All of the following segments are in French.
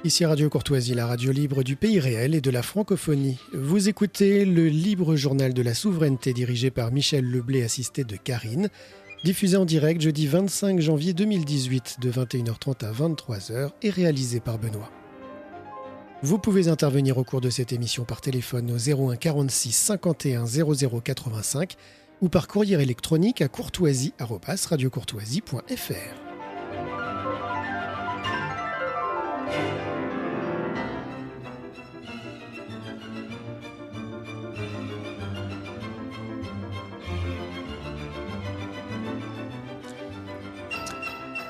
Ici Radio Courtoisie, la radio libre du pays réel et de la francophonie. Vous écoutez le libre journal de la souveraineté dirigé par Michel Leblé, assisté de Karine, diffusé en direct jeudi 25 janvier 2018 de 21h30 à 23h et réalisé par Benoît. Vous pouvez intervenir au cours de cette émission par téléphone au 01 46 51 00 85 ou par courrier électronique à courtoisie@radiocourtoisie.fr.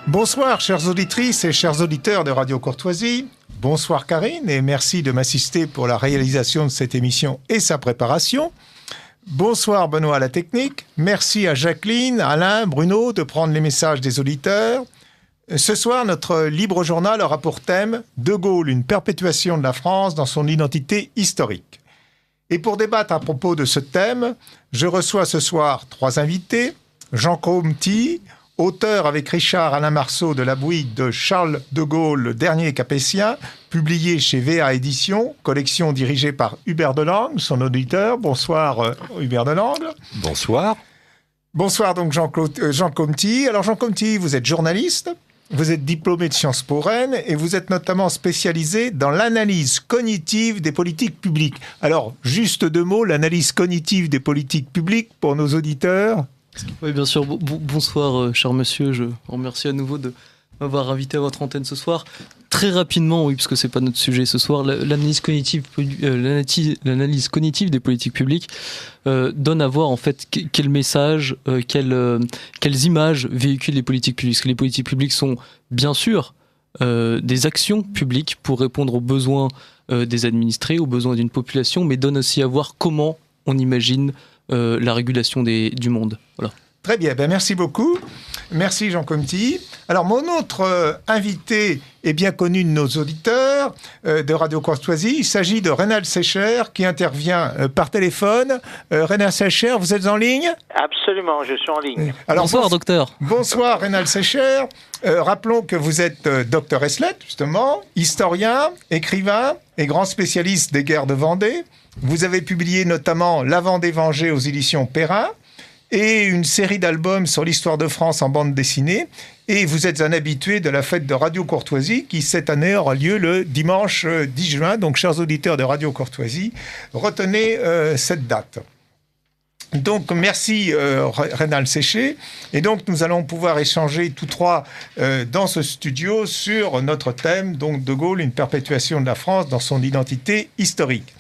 Bonsoir, chères auditrices et chers auditeurs de Radio Courtoisie. Bonsoir Karine et merci de m'assister pour la réalisation de cette émission et sa préparation. Bonsoir Benoît à la technique. Merci à Jacqueline, Alain, Bruno de prendre les messages des auditeurs. Ce soir, notre libre journal aura pour thème « De Gaulle, une perpétuation de la France dans son identité historique ». Et pour débattre à propos de ce thème, je reçois ce soir 3 invités. Jean Comty, auteur avec Richard Alain Marceau de La Bouillie de Charles de Gaulle, le dernier Capétien, publié chez VA Éditions, collection dirigée par Hubert Delangle, son auditeur. Bonsoir Hubert Delangle. Bonsoir. Bonsoir donc Jean Comty. Alors Jean Comty, vous êtes journaliste, vous êtes diplômé de Sciences Po Rennes et vous êtes notamment spécialisé dans l'analyse cognitive des politiques publiques. Alors, juste 2 mots, l'analyse cognitive des politiques publiques pour nos auditeurs. Oui, bien sûr. Bonsoir, cher monsieur. Je vous remercie à nouveau de m'avoir invité à votre antenne ce soir. Très rapidement, oui, parce que c'est pas notre sujet ce soir, l'analyse cognitive des politiques publiques donne à voir en fait quel message, quelles images véhiculent les politiques publiques. Parce que les politiques publiques sont bien sûr des actions publiques pour répondre aux besoins des administrés, aux besoins d'une population, mais donnent aussi à voir comment on imagine la régulation du monde. Voilà. Très bien, merci beaucoup. Merci Jean Comty. Alors mon autre invité est bien connu de nos auditeurs de Radio Courtoisie. Il s'agit de Reynald Secher qui intervient par téléphone. Reynald Secher, vous êtes en ligne ? Absolument, je suis en ligne. Alors, bonsoir docteur. Bonsoir Reynald Secher. Rappelons que vous êtes docteur Eslet, justement, historien, écrivain et grand spécialiste des guerres de Vendée. Vous avez publié notamment La Vendée vengée aux éditions Perrin et une série d'albums sur l'histoire de France en bande dessinée. Et vous êtes un habitué de la fête de Radio Courtoisie qui, cette année, aura lieu le dimanche 10 juin. Donc, chers auditeurs de Radio Courtoisie, retenez cette date. Donc, merci Reynald Secher. Et donc, nous allons pouvoir échanger tous 3 dans ce studio sur notre thème, donc De Gaulle, une perpétuation de la France dans son identité historique.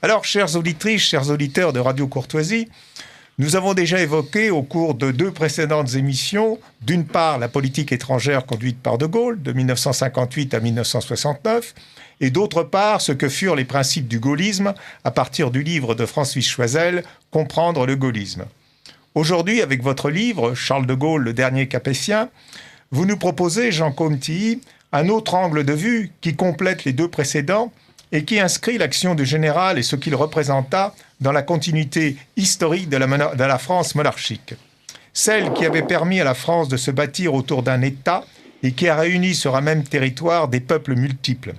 Alors, chères auditrices, chers auditeurs de Radio Courtoisie, nous avons déjà évoqué au cours de 2 précédentes émissions, d'une part la politique étrangère conduite par De Gaulle de 1958 à 1969, et d'autre part ce que furent les principes du gaullisme à partir du livre de Francis Choisel, Comprendre le gaullisme. Aujourd'hui, avec votre livre, Charles de Gaulle, le dernier Capétien, vous nous proposez, Jean Comty, un autre angle de vue qui complète les 2 précédents et qui inscrit l'action du général et ce qu'il représenta dans la continuité historique de la France monarchique. Celle qui avait permis à la France de se bâtir autour d'un État et qui a réuni sur un même territoire des peuples multiples.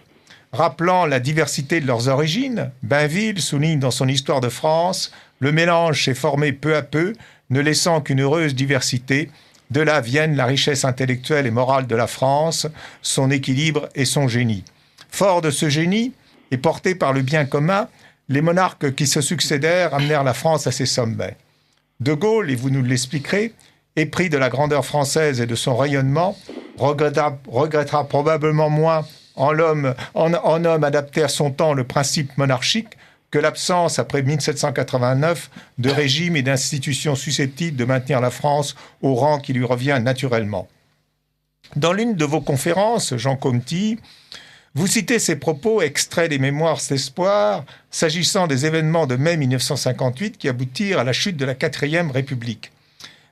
Rappelant la diversité de leurs origines, Bainville souligne dans son Histoire de France « Le mélange s'est formé peu à peu, ne laissant qu'une heureuse diversité. De là viennent la richesse intellectuelle et morale de la France, son équilibre et son génie. » Fort de ce génie, et portés par le bien commun, les monarques qui se succédèrent amenèrent la France à ses sommets. De Gaulle, et vous nous l'expliquerez, épris de la grandeur française et de son rayonnement, regrettera probablement moins en homme adapté à son temps le principe monarchique que l'absence, après 1789, de régime et d'institutions susceptibles de maintenir la France au rang qui lui revient naturellement. Dans l'une de vos conférences, Jean Comty, vous citez ces propos extraits des Mémoires d'Espoir s'agissant des événements de mai 1958 qui aboutirent à la chute de la 4e République.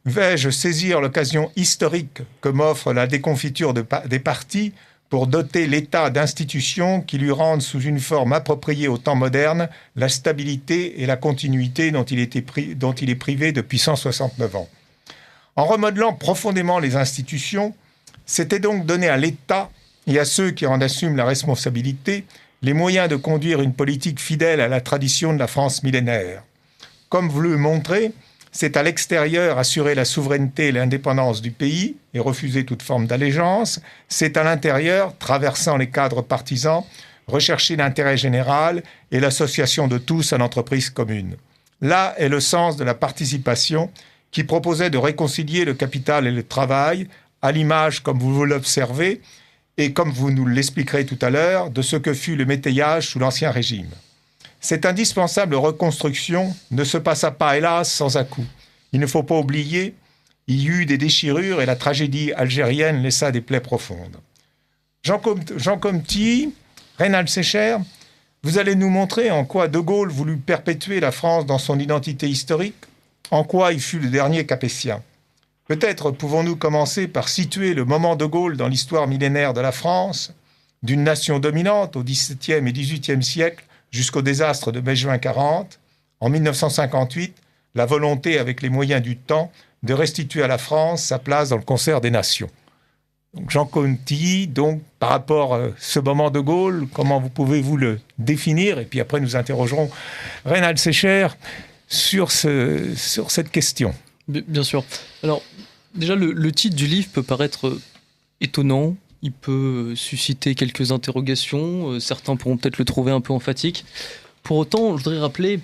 Vais-je saisir l'occasion historique que m'offre la déconfiture des partis pour doter l'État d'institutions qui lui rendent sous une forme appropriée au temps moderne la stabilité et la continuité dont il est privé depuis 169 ans. En remodelant profondément les institutions, c'était donc donner à l'État et à ceux qui en assument la responsabilité les moyens de conduire une politique fidèle à la tradition de la France millénaire. Comme vous le montrez, c'est à l'extérieur assurer la souveraineté et l'indépendance du pays et refuser toute forme d'allégeance. C'est à l'intérieur, traversant les cadres partisans, rechercher l'intérêt général et l'association de tous à l'entreprise commune. Là est le sens de la participation qui proposait de réconcilier le capital et le travail, à l'image, comme vous l'observez, et comme vous nous l'expliquerez tout à l'heure, de ce que fut le métayage sous l'Ancien Régime. Cette indispensable reconstruction ne se passa pas, hélas, sans à-coups. Il ne faut pas oublier, il y eut des déchirures et la tragédie algérienne laissa des plaies profondes. Jean Comty, Reynald Secher, vous allez nous montrer en quoi De Gaulle voulut perpétuer la France dans son identité historique, en quoi il fut le dernier Capétien. Peut-être pouvons-nous commencer par situer le moment De Gaulle dans l'histoire millénaire de la France, d'une nation dominante au XVIIe et XVIIIe siècle jusqu'au désastre de mai-juin 40. En 1958, la volonté, avec les moyens du temps, de restituer à la France sa place dans le concert des nations. Donc Jean Comty, donc, par rapport à ce moment De Gaulle, comment pouvez-vous le définir? Et puis après, nous interrogerons Reynald Secher sur cette question. Bien sûr. Alors, déjà, le titre du livre peut paraître étonnant. Il peut susciter quelques interrogations. Certains pourront peut-être le trouver un peu emphatique. Pour autant, je voudrais rappeler,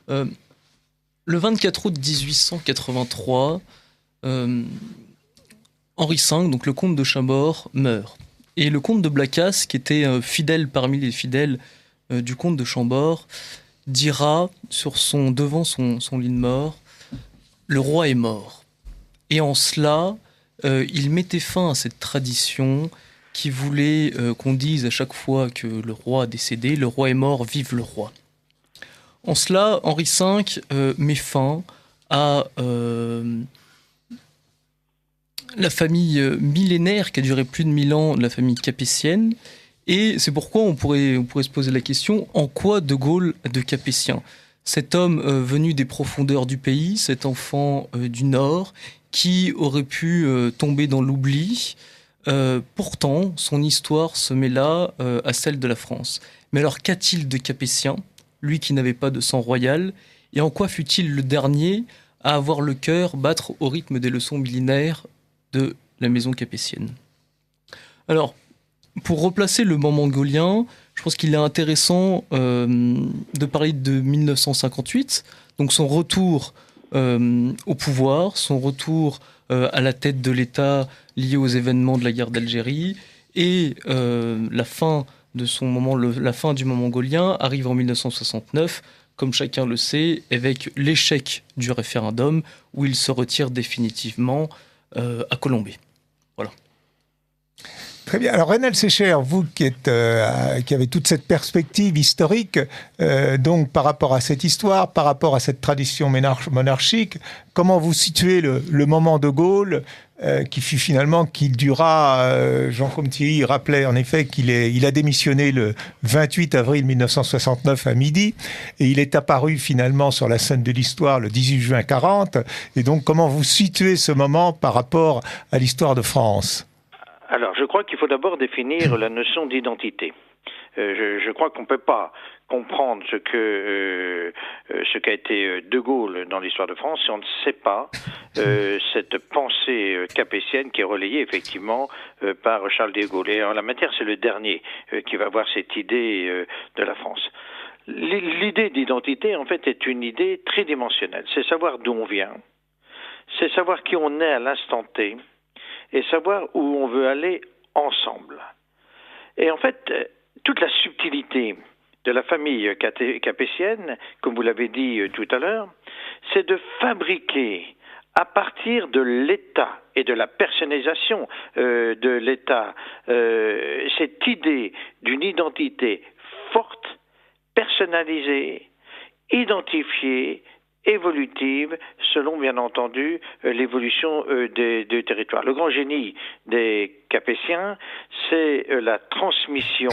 le 24 août 1883, Henri V, donc le comte de Chambord, meurt. Et le comte de Blacas, qui était fidèle parmi les fidèles du comte de Chambord, dira devant son lit de mort, « Le roi est mort ». Et en cela, il mettait fin à cette tradition qui voulait qu'on dise à chaque fois que le roi décédé, « Le roi est mort, vive le roi ». En cela, Henri V met fin à la famille millénaire qui a duré plus de 1000 ans, la famille capétienne. Et c'est pourquoi on pourrait se poser la question, en quoi De Gaulle a de capétien? Cet homme venu des profondeurs du pays, cet enfant du Nord, qui aurait pu tomber dans l'oubli, pourtant son histoire se mêla à celle de la France. Mais alors qu'a-t-il de capétien, lui qui n'avait pas de sang royal, et en quoi fut-il le dernier à avoir le cœur battre au rythme des leçons millénaires de la maison capétienne? Alors, pour replacer le moment gaulien, je pense qu'il est intéressant de parler de 1958, donc son retour au pouvoir, son retour à la tête de l'État lié aux événements de la guerre d'Algérie, et la fin du moment gaulien arrive en 1969, comme chacun le sait, avec l'échec du référendum, où il se retire définitivement à Colombey. Voilà. Très bien. Alors, Reynald Secher, vous qui avez toute cette perspective historique, donc par rapport à cette histoire, par rapport à cette tradition monarchique, comment vous situez le moment De Gaulle qui dura, Jean Comty rappelait en effet il a démissionné le 28 avril 1969 à midi, et il est apparu finalement sur la scène de l'histoire le 18 juin 40. Et donc, comment vous situez ce moment par rapport à l'histoire de France ? Alors, je crois qu'il faut d'abord définir la notion d'identité. Je crois qu'on ne peut pas comprendre ce qu'a été De Gaulle dans l'histoire de France si on ne sait pas cette pensée capétienne qui est relayée effectivement par Charles de Gaulle. Et en la matière, c'est le dernier qui va avoir cette idée de la France. L'idée d'identité, en fait, est une idée tridimensionnelle. C'est savoir d'où on vient, c'est savoir qui on est à l'instant T, et savoir où on veut aller ensemble. Et en fait, toute la subtilité de la famille capétienne, comme vous l'avez dit tout à l'heure, c'est de fabriquer à partir de l'État et de la personnalisation de l'État cette idée d'une identité forte, personnalisée, identifiée évolutive selon, bien entendu, l'évolution des territoires. Le grand génie des Capétiens, c'est la transmission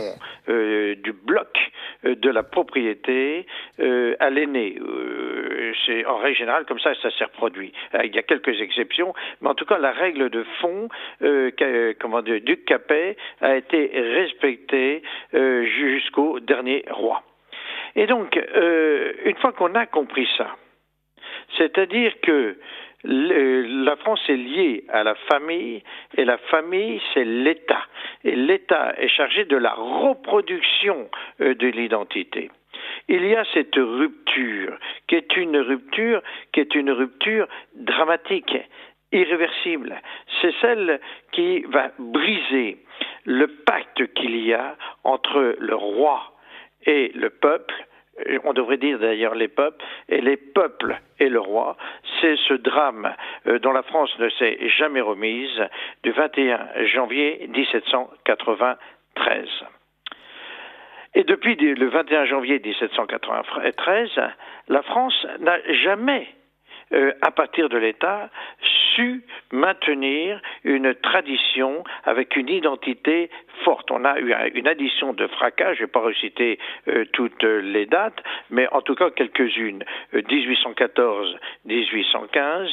du bloc de la propriété à l'aîné. C'est en règle générale comme ça s'est reproduit. Il y a quelques exceptions, mais en tout cas la règle de fond du Capet a été respectée jusqu'au dernier roi. Et donc, une fois qu'on a compris ça, c'est-à-dire que la France est liée à la famille, et la famille, c'est l'État. Et l'État est chargé de la reproduction de l'identité. Il y a cette rupture, qui est une rupture dramatique, irréversible. C'est celle qui va briser le pacte qu'il y a entre le roi et le peuple. On devrait dire d'ailleurs les peuples et le roi. C'est ce drame dont la France ne s'est jamais remise du 21 janvier 1793. Et depuis le 21 janvier 1793, la France n'a jamais, à partir de l'État, su maintenir une tradition avec une identité forte. On a eu une addition de fracas, je ne vais pas reciter toutes les dates, mais en tout cas quelques-unes. 1814, 1815,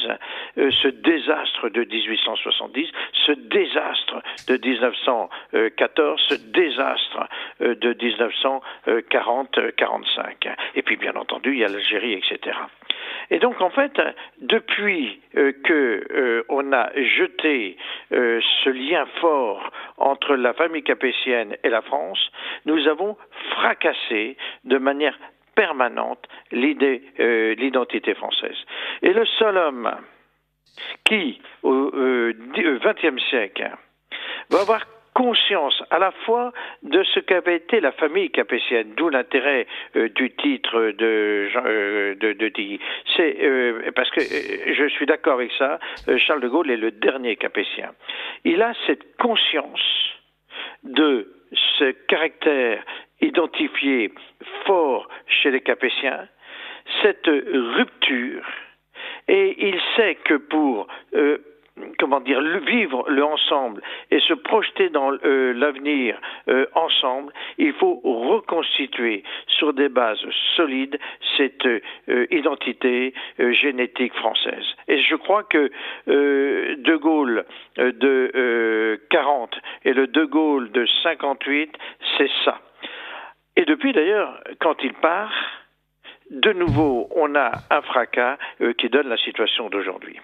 ce désastre de 1870, ce désastre de 1914, ce désastre de 1940-45. Et puis bien entendu, il y a l'Algérie, etc. Et donc en fait, depuis qu'on a jeté ce lien fort entre la famille capétienne et la France, nous avons fracassé de manière permanente l'identité française. Et le seul homme qui, au XXe siècle, va avoir conscience à la fois de ce qu'avait été la famille capétienne, d'où l'intérêt du titre de Tilly. C'est parce que je suis d'accord avec ça, Charles de Gaulle est le dernier capétien. Il a cette conscience de ce caractère identifié fort chez les Capétiens, cette rupture, et il sait que pour vivre le ensemble et se projeter dans l'avenir ensemble, il faut reconstituer sur des bases solides cette identité génétique française. Et je crois que De Gaulle de 40 et le De Gaulle de 58, c'est ça. Et depuis d'ailleurs, quand il part, de nouveau, on a un fracas qui donne la situation d'aujourd'hui.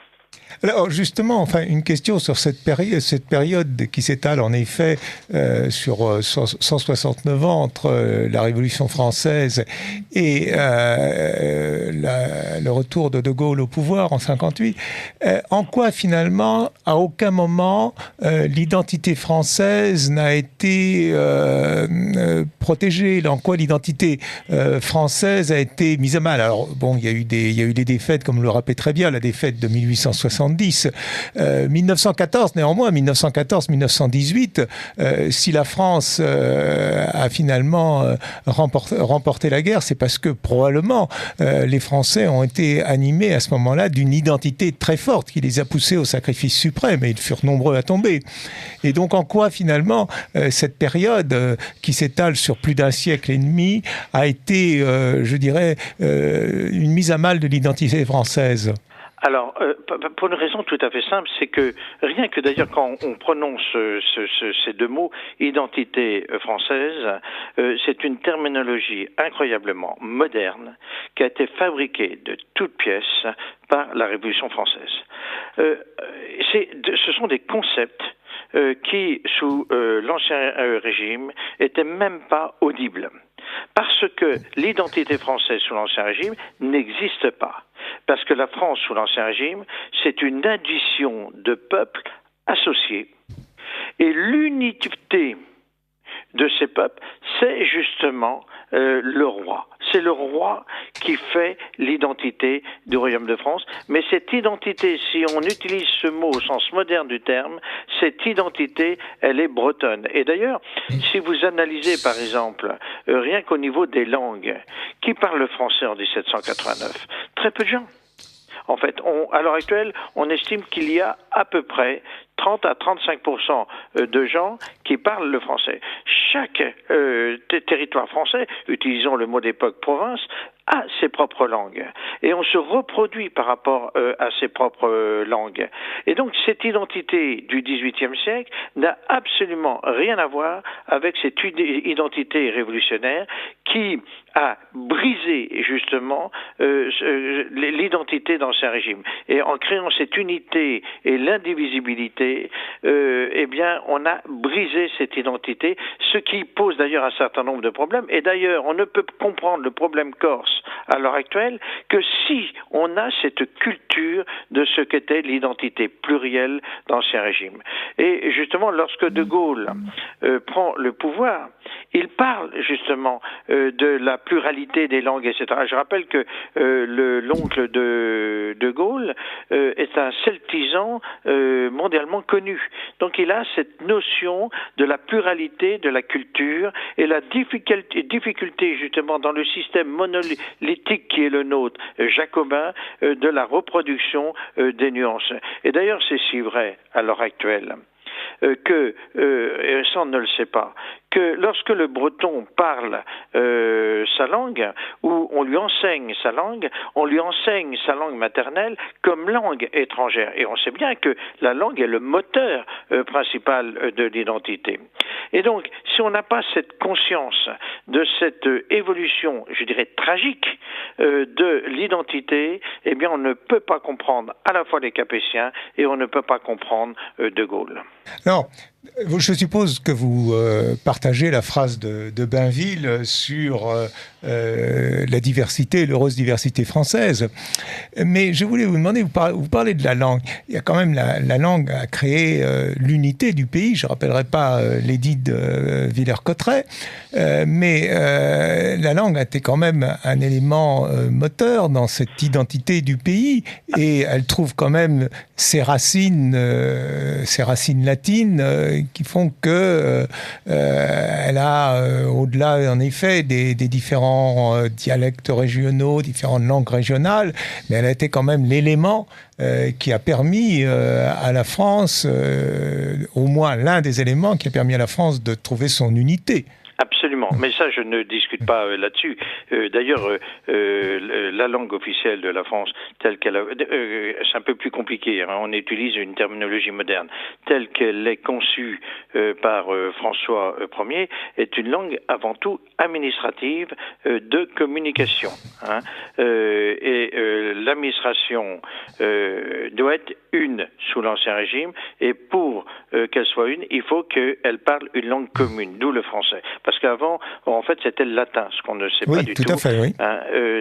Alors justement, une question sur cette période qui s'étale en effet sur 169 ans entre la Révolution française et le retour de Gaulle au pouvoir en 58. En quoi finalement, à aucun moment, l'identité française n'a été protégée? En quoi l'identité française a été mise à mal? Alors bon, il y a eu des défaites, comme le rappelait très bien la défaite de 1870. 1914, néanmoins, 1914-1918, si la France a finalement remporté la guerre, c'est parce que probablement les Français ont été animés à ce moment-là d'une identité très forte qui les a poussés au sacrifice suprême, et ils furent nombreux à tomber. Et donc en quoi finalement cette période qui s'étale sur plus d'un siècle et demi a été, je dirais, une mise à mal de l'identité française? Alors, pour une raison tout à fait simple, c'est que rien que d'ailleurs quand on prononce ces deux mots, identité française, c'est une terminologie incroyablement moderne qui a été fabriquée de toutes pièces par la Révolution française. Ce sont des concepts qui, sous l'Ancien Régime, étaient même pas audibles. Parce que l'identité française sous l'Ancien Régime n'existe pas. Parce que la France sous l'Ancien Régime, c'est une addition de peuples associés. Et l'unité de ces peuples, c'est justement le roi, c'est le roi qui fait l'identité du royaume de France. Mais cette identité, si on utilise ce mot au sens moderne du terme, cette identité, elle est bretonne. Et d'ailleurs, si vous analysez par exemple, rien qu'au niveau des langues, qui parle le français en 1789 ? Très peu de gens. En fait, à l'heure actuelle, on estime qu'il y a à peu près 30 à 35% de gens qui parlent le français. Chaque territoire français, utilisons le mot d'époque province, a ses propres langues. Et on se reproduit par rapport à ses propres langues. Et donc, cette identité du XVIIIe siècle n'a absolument rien à voir avec cette identité révolutionnaire qui a brisé justement l'identité d'Ancien Régime. Et en créant cette unité et l'indivisibilité, eh bien, on a brisé cette identité, ce qui pose d'ailleurs un certain nombre de problèmes. Et d'ailleurs, on ne peut comprendre le problème corse à l'heure actuelle que si on a cette culture de ce qu'était l'identité plurielle d'Ancien Régime. Et justement, lorsque De Gaulle prend le pouvoir, il parle justement de la pluralité des langues, etc. Je rappelle que l'oncle de Gaulle est un celtisan mondialement connu. Donc il a cette notion de la pluralité de la culture et la difficulté justement dans le système monolithique qui est le nôtre, jacobin, de la reproduction des nuances. Et d'ailleurs c'est si vrai à l'heure actuelle que, ça on ne le sait pas, que lorsque le breton parle sa langue, ou on lui enseigne sa langue, on lui enseigne sa langue maternelle comme langue étrangère. Et on sait bien que la langue est le moteur principal de l'identité. Et donc, si on n'a pas cette conscience de cette évolution, je dirais tragique, de l'identité, eh bien on ne peut pas comprendre à la fois les Capétiens et on ne peut pas comprendre De Gaulle. Alors, je suppose que vous partagez la phrase de Bainville sur la diversité, l'heureuse diversité française. Mais je voulais vous demander, vous parlez de la langue. Il y a quand même la langue a créé l'unité du pays. Je ne rappellerai pas l'édit de Villers-Cotterêts, mais la langue a été quand même un élément moteur dans cette identité du pays et elle trouve quand même ses racines latines qui font que elle a, au-delà en effet des différents dialectes régionaux, différentes langues régionales, mais elle a été quand même l'élément qui a permis à la France, au moins l'un des éléments qui a permis à la France de trouver son unité. Absolument, mais ça je ne discute pas là-dessus. D'ailleurs, la langue officielle de la France, telle qu'elle c'est un peu plus compliqué, hein, on utilise une terminologie moderne, telle qu'elle est conçue par François Ier, est une langue avant tout administrative de communication. Hein, et l'administration doit être une sous l'Ancien Régime, et pour qu'elle soit une, il faut qu'elle parle une langue commune, d'où le français. Parce qu'avant, en fait, c'était le latin, ce qu'on ne sait pas du tout. Oui, tout à fait, oui. Hein,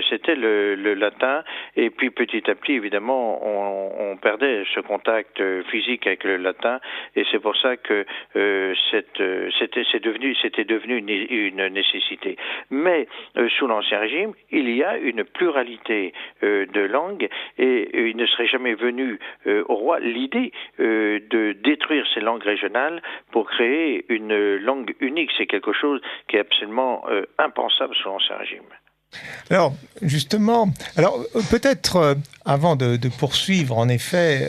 c'était le latin, et puis petit à petit, évidemment, on perdait ce contact physique avec le latin, et c'est pour ça que c'était devenu une nécessité. Mais sous l'Ancien Régime, il y a une pluralité de langues, et il ne serait jamais venu au roi l'idée de détruire ces langues régionales pour créer une langue unique. C'est quelque chose qui est absolument impensable sous l'Ancien Régime. Alors, justement, peut-être avant de poursuivre en effet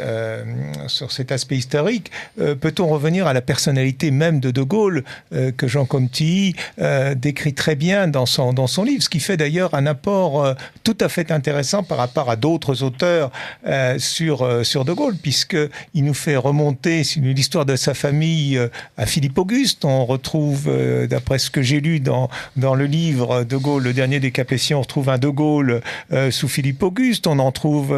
sur cet aspect historique, peut-on revenir à la personnalité même de De Gaulle que Jean Comty décrit très bien dans son livre, ce qui fait d'ailleurs un apport tout à fait intéressant par rapport à d'autres auteurs sur De Gaulle, puisqu'il nous fait remonter l'histoire de sa famille à Philippe Auguste. On retrouve, d'après ce que j'ai lu dans le livre De Gaulle, le dernier des Capétiens, on retrouve un De Gaulle sous Philippe Auguste, on en trouve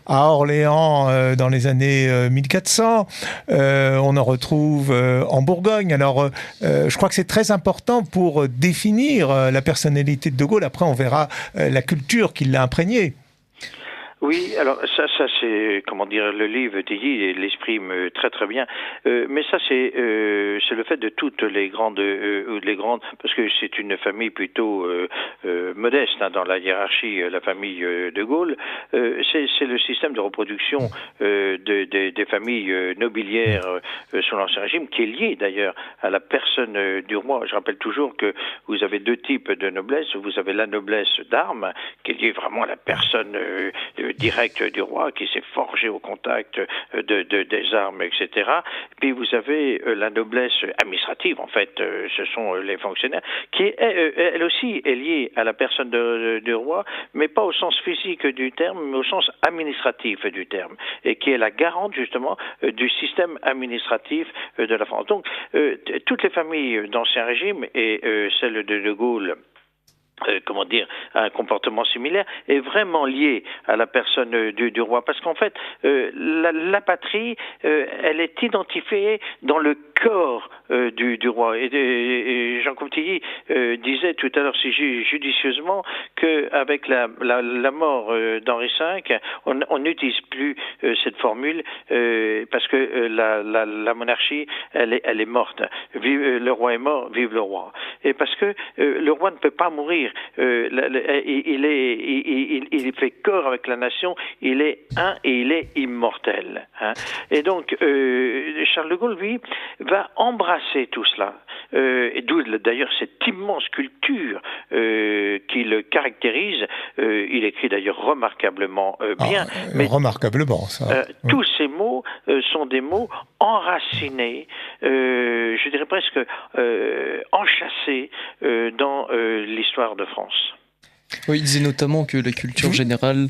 à Orléans dans les années 1400, on en retrouve en Bourgogne. Alors, je crois que c'est très important pour définir la personnalité de De Gaulle. Après, on verra la culture qui l'a imprégné. Oui, alors ça c'est, comment dire, le livre d'Illy l'exprime très très bien. Mais ça c'est le fait de toutes les grandes, parce que c'est une famille plutôt modeste dans la hiérarchie, la famille de Gaulle. C'est le système de reproduction des familles nobiliaires sous l'Ancien Régime qui est lié d'ailleurs à la personne du roi. Je rappelle toujours que vous avez deux types de noblesse. Vous avez la noblesse d'armes qui est liée vraiment à la personne direct du roi qui s'est forgé au contact des armes, etc. Puis vous avez la noblesse administrative, en fait, ce sont les fonctionnaires, qui elle aussi est liée à la personne du roi, mais pas au sens physique du terme, mais au sens administratif du terme, et qui est la garante justement du système administratif de la France. Donc, toutes les familles d'Ancien Régime et celle de Gaulle, comment dire, un comportement similaire, est vraiment lié à la personne du roi. Parce qu'en fait, la patrie, elle est identifiée dans le corps du roi. Et Jean Coutilly disait tout à l'heure, si judicieusement, qu'avec la mort d'Henri V, on n'utilise plus cette formule parce que la monarchie, elle est morte. Vive, le roi est mort, vive le roi. Et parce que le roi ne peut pas mourir. Il fait corps avec la nation, il est un et il est immortel. Hein. Et donc, Charles de Gaulle, lui, va embrasser tout cela. Et d'où d'ailleurs cette immense culture qui le caractérise. Il écrit d'ailleurs remarquablement bien. Mais remarquablement, ça. Tous ces mots sont des mots enracinés, je dirais presque enchâssés dans l'histoire de France. Oui, il disait notamment que la culture générale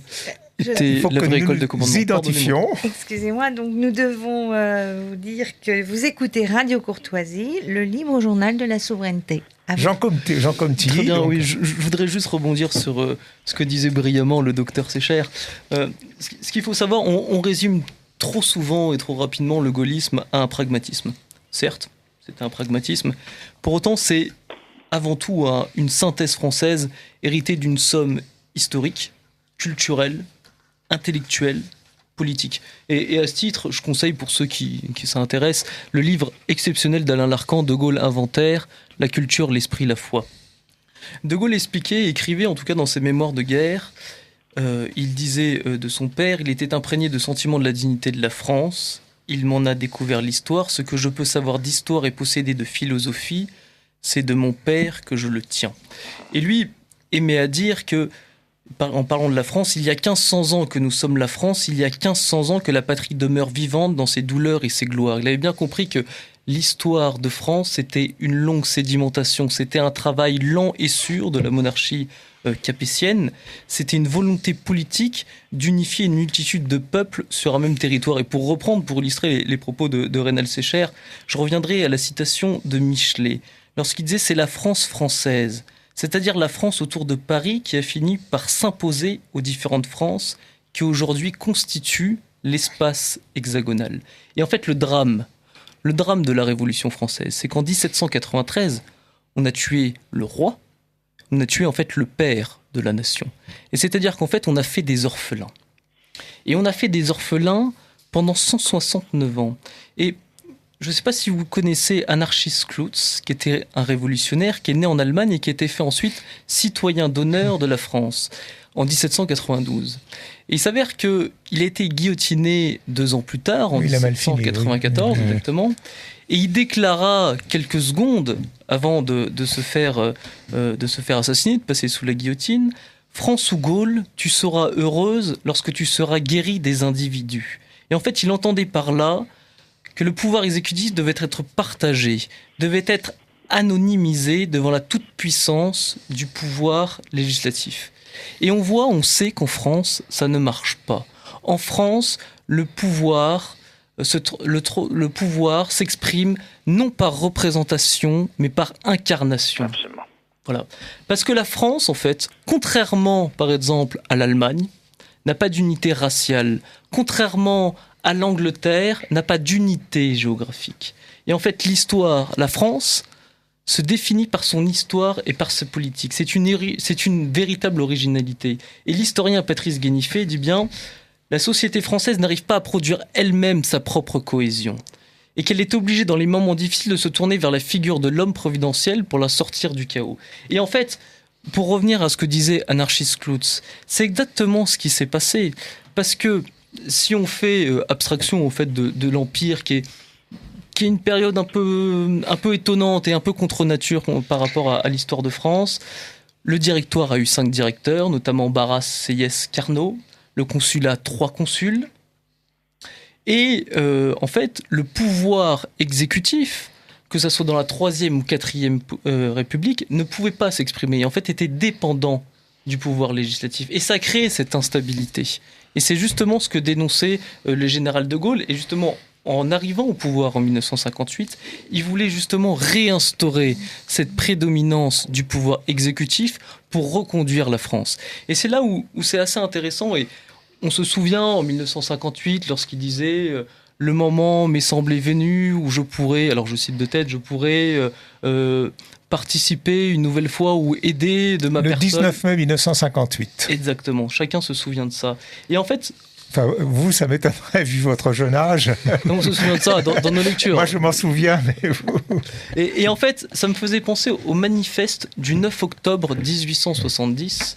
était la vraie école de commandement. Nous identifions. Excusez-moi, donc nous devons vous dire que vous écoutez Radio Courtoisie, le libre journal de la souveraineté. Jean Coutilly. Très bien, donc. oui, je voudrais juste rebondir sur ce que disait brillamment le docteur Sécher. Ce qu'il faut savoir, on résume trop souvent et trop rapidement le gaullisme à un pragmatisme. Certes, c'est un pragmatisme. Pour autant, c'est avant tout une synthèse française héritée d'une somme historique, culturelle, intellectuelle, politique. Et à ce titre, je conseille pour ceux qui s'intéressent le livre exceptionnel d'Alain Larcan, De Gaulle inventaire, La culture, l'esprit, la foi. De Gaulle expliquait, écrivait en tout cas dans ses mémoires de guerre, il disait de son père, il était imprégné de sentiments de la dignité de la France, il m'en a découvert l'histoire, ce que je peux savoir d'histoire et posséder de philosophie, c'est de mon père que je le tiens. Et lui aimait à dire que, en parlant de la France, il y a 1500 ans que nous sommes la France, il y a 1500 ans que la patrie demeure vivante dans ses douleurs et ses gloires. Il avait bien compris que l'histoire de France, c'était une longue sédimentation, c'était un travail lent et sûr de la monarchie capétienne, c'était une volonté politique d'unifier une multitude de peuples sur un même territoire. Et pour illustrer les propos de Reynald Sécher, je reviendrai à la citation de Michelet, lorsqu'il disait « c'est la France française », c'est-à-dire la France autour de Paris qui a fini par s'imposer aux différentes Frances qui aujourd'hui constituent l'espace hexagonal. Et en fait, le drame de la Révolution française, c'est qu'en 1793, on a tué le roi, on a tué en fait le père de la nation. Et c'est-à-dire qu'en fait, on a fait des orphelins. Et on a fait des orphelins pendant 169 ans. Et je ne sais pas si vous connaissez Anarchis Clootz, qui était un révolutionnaire, qui est né en Allemagne et qui a été fait ensuite citoyen d'honneur de la France en 1792. Et il s'avère qu'il a été guillotiné 2 ans plus tard, en 1794 exactement, et il déclara quelques secondes avant de se faire assassiner, de passer sous la guillotine, « France ou Gaule, tu seras heureuse lorsque tu seras guérie des individus ». Et en fait, il entendait par là que le pouvoir exécutif devait être partagé, devait être anonymisé devant la toute-puissance du pouvoir législatif. Et on sait qu'en France, ça ne marche pas. En France, le pouvoir s'exprime non par représentation, mais par incarnation. Absolument. Voilà. Parce que la France, en fait, contrairement, par exemple, à l'Allemagne, n'a pas d'unité raciale. Contrairement à l'Angleterre, n'a pas d'unité géographique. Et en fait, la France, se définit par son histoire et par sa politique. C'est une véritable originalité. Et l'historien Patrice Guéniffé dit bien « La société française n'arrive pas à produire elle-même sa propre cohésion. Et qu'elle est obligée dans les moments difficiles de se tourner vers la figure de l'homme providentiel pour la sortir du chaos. » Et en fait, pour revenir à ce que disait Anarchis Cloutz, c'est exactement ce qui s'est passé. Parce que si on fait abstraction au fait de l'Empire qui est une période un peu étonnante et un peu contre nature par rapport à l'histoire de France, le directoire a eu 5 directeurs, notamment Barras, Sieyès, Carnot, le consulat 3 consuls. Et en fait, le pouvoir exécutif, que ce soit dans la 3e ou 4e République, ne pouvait pas s'exprimer. En fait, était dépendant du pouvoir législatif. Et ça crée cette instabilité. Et c'est justement ce que dénonçait le général de Gaulle. Et justement, en arrivant au pouvoir en 1958, il voulait justement réinstaurer cette prédominance du pouvoir exécutif pour reconduire la France. Et c'est là où c'est assez intéressant. Et on se souvient en 1958, lorsqu'il disait « Le moment m'est semblé venu où je pourrais, alors je cite de tête, je pourrais participer une nouvelle fois ou aider de ma personne. » Le 19 mai 1958. Exactement, chacun se souvient de ça. Et en fait... Enfin, vous, ça m'étonnerait, vu votre jeune âge. On se souvient de ça dans nos lectures. Moi, je m'en souviens, mais vous... Et en fait, ça me faisait penser au manifeste du 9 octobre 1870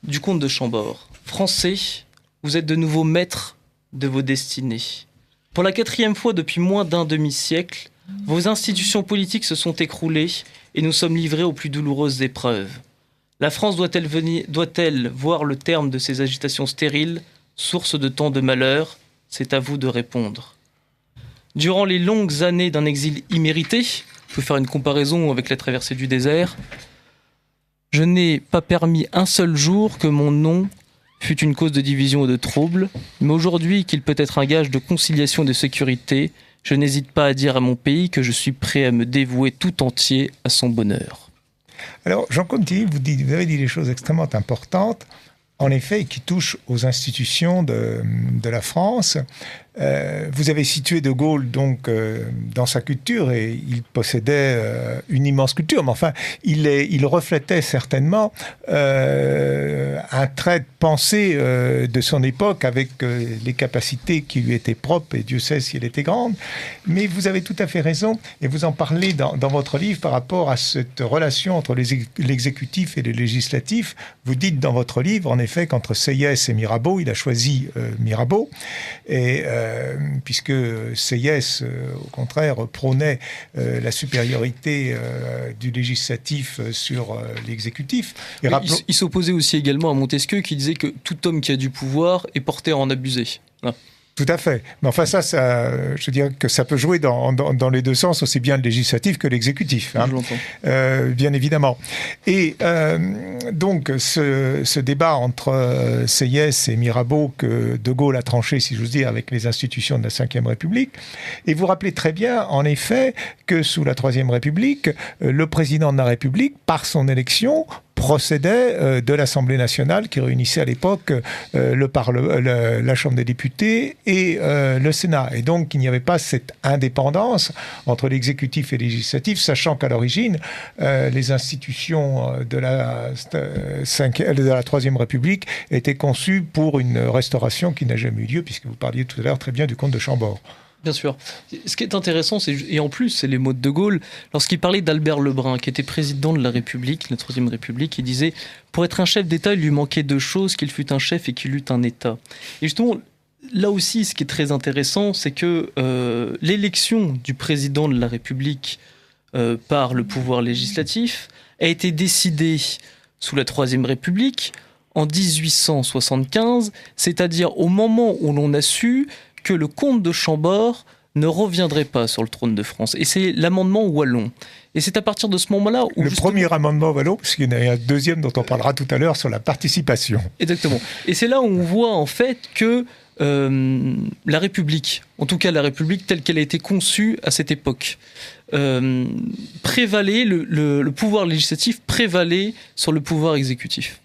du comte de Chambord. « Français, vous êtes de nouveau maîtres de vos destinées. Pour la 4e fois depuis moins d'un demi-siècle, vos institutions politiques se sont écroulées et nous sommes livrés aux plus douloureuses épreuves. La France doit-elle voir le terme de ces agitations stériles, source de tant de malheur? C'est à vous de répondre. Durant les longues années d'un exil immérité, je peux faire une comparaison avec la traversée du désert, je n'ai pas permis un seul jour que mon nom fut une cause de division et de trouble, mais aujourd'hui qu'il peut être un gage de conciliation et de sécurité, je n'hésite pas à dire à mon pays que je suis prêt à me dévouer tout entier à son bonheur. » Alors, Jean Conti, vous avez dit des choses extrêmement importantes, en effet, qui touchent aux institutions de la France. Vous avez situé De Gaulle donc dans sa culture, et il possédait une immense culture, mais enfin il reflétait certainement un trait de pensée de son époque, avec les capacités qui lui étaient propres, et Dieu sait si elle était grande. Mais vous avez tout à fait raison, et vous en parlez dans votre livre par rapport à cette relation entre l'exécutif et le législatif. Vous dites dans votre livre, en effet, qu'entre Sieyès et Mirabeau, il a choisi Mirabeau, et puisque Sieyès, au contraire, prônait la supériorité du législatif sur l'exécutif. Il s'opposait aussi également à Montesquieu, qui disait que tout homme qui a du pouvoir est porté à en abuser. Ah. Tout à fait. Mais enfin, ça, je dirais que ça peut jouer dans les deux sens, aussi bien le législatif que l'exécutif. Hein. Je l'entends. Bien évidemment. Et donc, ce débat entre Sieyès et Mirabeau que De Gaulle a tranché, si j'ose dire, avec les institutions de la Ve République. Et vous rappelez très bien, en effet, que sous la Troisième République, le président de la République, par son élection, procédait de l'Assemblée nationale qui réunissait à l'époque la Chambre des députés et le Sénat. Et donc, il n'y avait pas cette indépendance entre l'exécutif et le législatif, sachant qu'à l'origine, les institutions de la Troisième République étaient conçues pour une restauration qui n'a jamais eu lieu, puisque vous parliez tout à l'heure très bien du comte de Chambord. Bien sûr. Ce qui est intéressant, et en plus, c'est les mots de Gaulle, lorsqu'il parlait d'Albert Lebrun, qui était président de la République, la Troisième République, il disait « Pour être un chef d'État, il lui manquait 2 choses, qu'il fût un chef et qu'il eût un État. » Et justement, là aussi, ce qui est très intéressant, c'est que l'élection du président de la République par le pouvoir législatif a été décidée sous la Troisième République en 1875, c'est-à-dire au moment où l'on a su que le comte de Chambord ne reviendrait pas sur le trône de France. Et c'est l'amendement Wallon. Et c'est à partir de ce moment-là où... Le premier amendement Wallon, parce qu'il y en a un deuxième dont on parlera tout à l'heure sur la participation. Exactement. Et c'est là où on voit en fait que la République, en tout cas la République telle qu'elle a été conçue à cette époque, prévalait, le pouvoir législatif prévalait sur le pouvoir exécutif.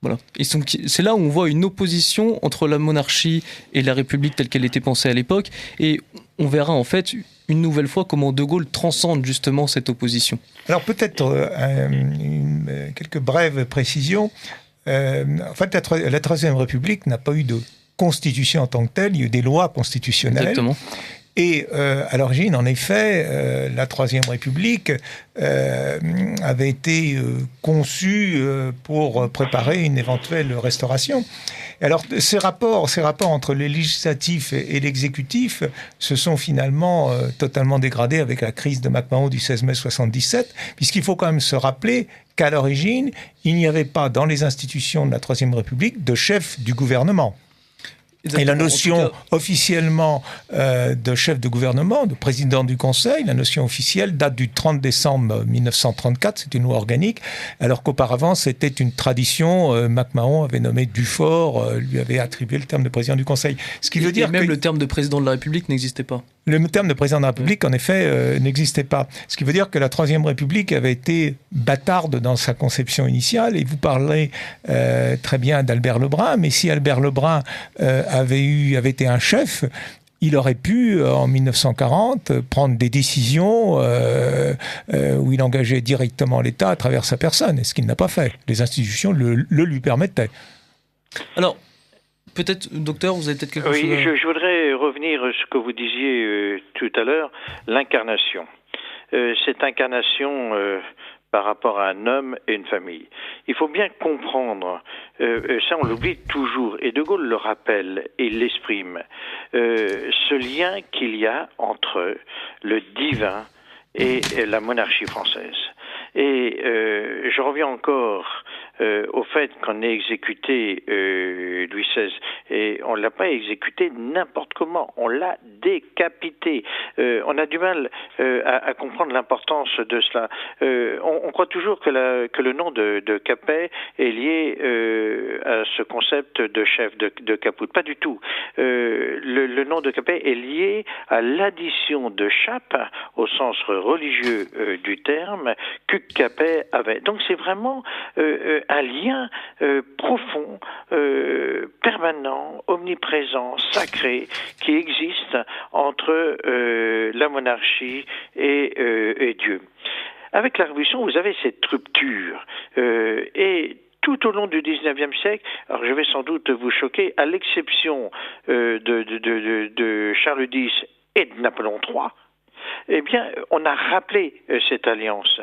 Voilà. Et c'est là où on voit une opposition entre la monarchie et la République telle qu'elle était pensée à l'époque, et on verra en fait une nouvelle fois comment De Gaulle transcende justement cette opposition. Alors peut-être quelques brèves précisions. En fait, la Troisième République n'a pas eu de constitution en tant que telle, il y a eu des lois constitutionnelles. Exactement. Et à l'origine, en effet, la Troisième République avait été conçue pour préparer une éventuelle restauration. Alors, ces rapports entre le législatif et l'exécutif se sont finalement totalement dégradés avec la crise de MacMahon du 16 mai 77, puisqu'il faut quand même se rappeler qu'à l'origine, il n'y avait pas dans les institutions de la Troisième République de chef du gouvernement. Exactement. Et la notion officiellement de chef de gouvernement, de président du Conseil, la notion officielle date du 30 décembre 1934, c'est une loi organique, alors qu'auparavant c'était une tradition. MacMahon avait nommé Dufort, lui avait attribué le terme de président du Conseil. Ce qui veut dire même le terme de président de la République n'existait pas. Le terme de président de la République, en effet, n'existait pas. Ce qui veut dire que la Troisième République avait été bâtarde dans sa conception initiale. Et vous parlez très bien d'Albert Lebrun, mais si Albert Lebrun avait été un chef, il aurait pu, en 1940, prendre des décisions où il engageait directement l'État à travers sa personne, et ce qu'il n'a pas fait. Les institutions le lui permettaient. Alors, peut-être, docteur, vous avez peut-être quelque chose à... je voudrais revenir sur ce que vous disiez tout à l'heure, l'incarnation. Cette incarnation par rapport à un homme et une famille. Il faut bien comprendre, ça on l'oublie toujours, et De Gaulle le rappelle et l'exprime, ce lien qu'il y a entre le divin et la monarchie française. Et je reviens encore au fait qu'on ait exécuté Louis XVI, et on l'a pas exécuté n'importe comment, on l'a décapité. On a du mal à comprendre l'importance de cela. On croit toujours que le nom de Capet est lié à ce concept de chef de Caput. Pas du tout. Le nom de Capet est lié à l'addition de chape, au sens religieux du terme, que Capet avait. Donc c'est vraiment un lien profond, permanent, omniprésent, sacré, qui existe entre la monarchie et Dieu. Avec la Révolution, vous avez cette rupture et tout au long du XIXe siècle, alors je vais sans doute vous choquer, à l'exception de Charles X et de Napoléon III, eh bien, on a rappelé cette alliance.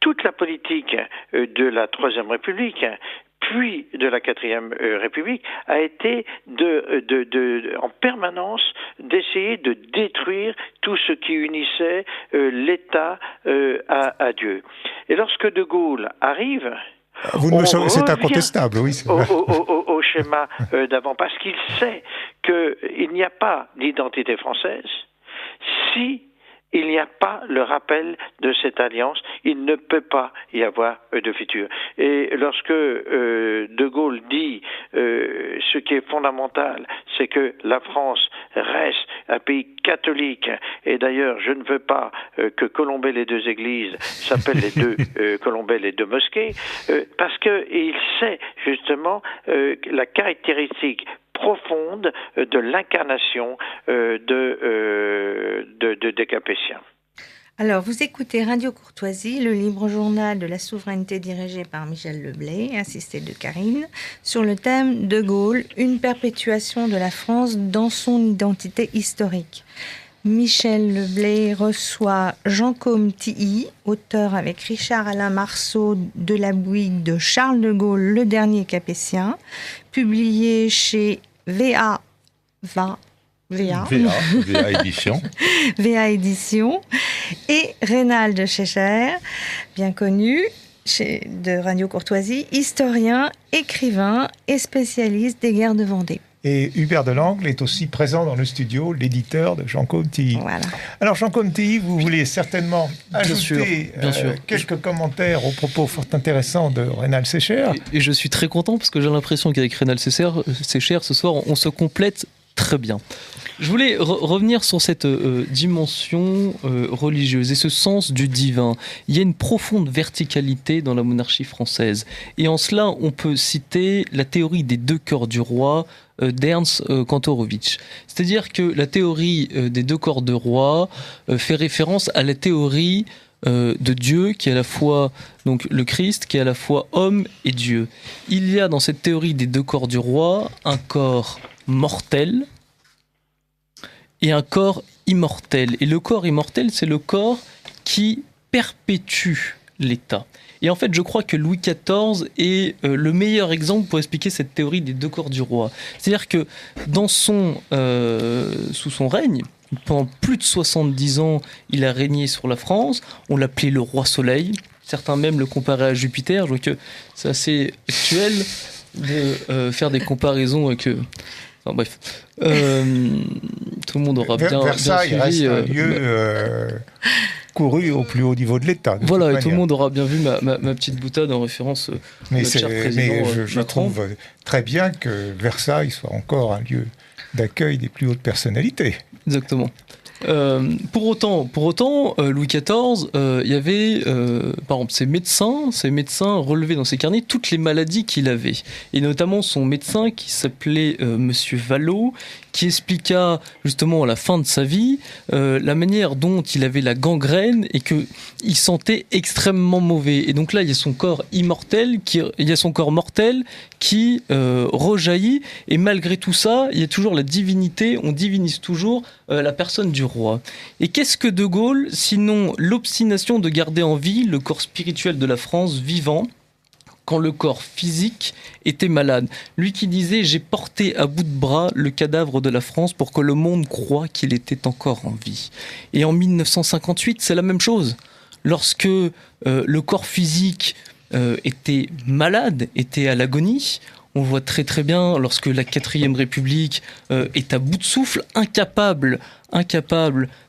Toute la politique de la Troisième République, puis de la Quatrième République, a été en permanence d'essayer de détruire tout ce qui unissait l'État à Dieu. Et lorsque De Gaulle arrive... c'est incontestable, oui. Au schéma d'avant, parce qu'il sait qu'il n'y a pas d'identité française si il n'y a pas le rappel de cette alliance, il ne peut pas y avoir de futur. Et lorsque De Gaulle dit ce qui est fondamental, c'est que la France reste un pays catholique, et d'ailleurs je ne veux pas que Colombey les deux églises s'appellent les deux Colombey les deux mosquées, parce qu'il sait justement la caractéristique profonde de l'incarnation des Capétiens. Alors, vous écoutez Radio Courtoisie, le libre journal de la souveraineté dirigé par Michel Leblay, assisté de Karine, sur le thème De Gaulle, une perpétuation de la France dans son identité historique. Michel Leblay reçoit Jean Comte-Tilly, auteur avec Richard Alain Marceau de la bouillie de Charles de Gaulle, le dernier Capétien, publié chez VA Édition. VA Édition. Et Reynald Schecher, bien connu de Radio Courtoisie, historien, écrivain et spécialiste des guerres de Vendée. Et Hubert Delangle est aussi présent dans le studio, l'éditeur de Jean Comte-Tilly. Voilà. Alors Jean Comte-Tilly, vous voulez certainement ajouter quelques commentaires aux propos fort intéressants de Reynald Schecher. Et je suis très content parce que j'ai l'impression qu'avec Reynald Schecher, ce soir, on se complète très bien. Je voulais revenir sur cette dimension religieuse et ce sens du divin. Il y a une profonde verticalité dans la monarchie française. Et en cela, on peut citer la théorie des 2 corps du roi d'Ernst Kantorowicz. C'est-à-dire que la théorie des 2 corps de roi fait référence à la théorie de Dieu, qui est à la fois donc le Christ, qui est à la fois homme et Dieu. Il y a dans cette théorie des 2 corps du roi un corps mortel et un corps immortel. Et le corps immortel, c'est le corps qui perpétue l'État. Et en fait, je crois que Louis XIV est le meilleur exemple pour expliquer cette théorie des 2 corps du roi. C'est-à-dire que sous son règne, pendant plus de 70 ans, il a régné sur la France. On l'appelait le roi soleil. Certains même le comparaient à Jupiter. Je vois que c'est assez actuel de faire des comparaisons avec... Enfin bref, tout le monde aura Versailles bien suivi. Reste un lieu couru au plus haut niveau de l'État. Voilà, et tout le monde aura bien vu ma petite boutade en référence à notre cher président je trouve très bien que Versailles soit encore un lieu d'accueil des plus hautes personnalités. Exactement. Pour autant, Louis XIV, il y avait, par exemple, ses médecins relevaient dans ses carnets toutes les maladies qu'il avait. Et notamment son médecin qui s'appelait Monsieur Vallot, qui expliqua justement à la fin de sa vie la manière dont il avait la gangrène et qu'il sentait extrêmement mauvais. Et donc là, il y a son corps mortel qui rejaillit. Et malgré tout ça, il y a toujours la divinité, on divinise toujours la personne du roi. Et qu'est-ce que De Gaulle, sinon l'obstination de garder en vie le corps spirituel de la France vivant, quand le corps physique était malade. Lui qui disait « J'ai porté à bout de bras le cadavre de la France pour que le monde croie qu'il était encore en vie ». Et en 1958, c'est la même chose. Lorsque le corps physique était malade, était à l'agonie, on voit très très bien lorsque la 4e République est à bout de souffle, incapable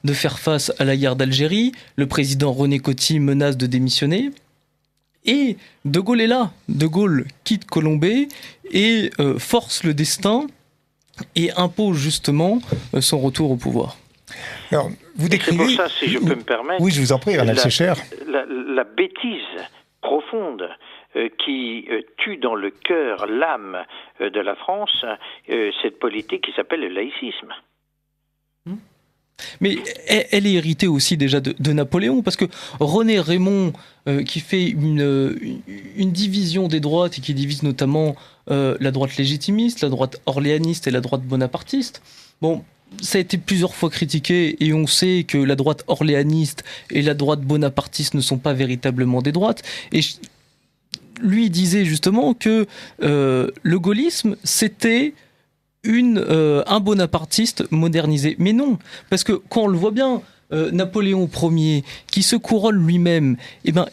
de faire face à la guerre d'Algérie, le président René Coty menace de démissionner. Et De Gaulle est là. De Gaulle quitte Colombey et force le destin et impose justement son retour au pouvoir. Alors, vous décrivez... C'est pour ça, si je peux me permettre... Oui, je vous en prie, Reinald Secher. La bêtise profonde qui tue dans le cœur l'âme de la France cette politique qui s'appelle le laïcisme. Mais elle est héritée aussi déjà de Napoléon, parce que René Raymond, qui fait une division des droites et qui divise notamment la droite légitimiste, la droite orléaniste et la droite bonapartiste, bon, ça a été plusieurs fois critiqué et on sait que la droite orléaniste et la droite bonapartiste ne sont pas véritablement des droites. Et lui disait justement que le gaullisme, c'était un bonapartiste modernisé. Mais non, parce que quand on le voit bien, Napoléon Ier, qui se couronne lui-même, eh ben,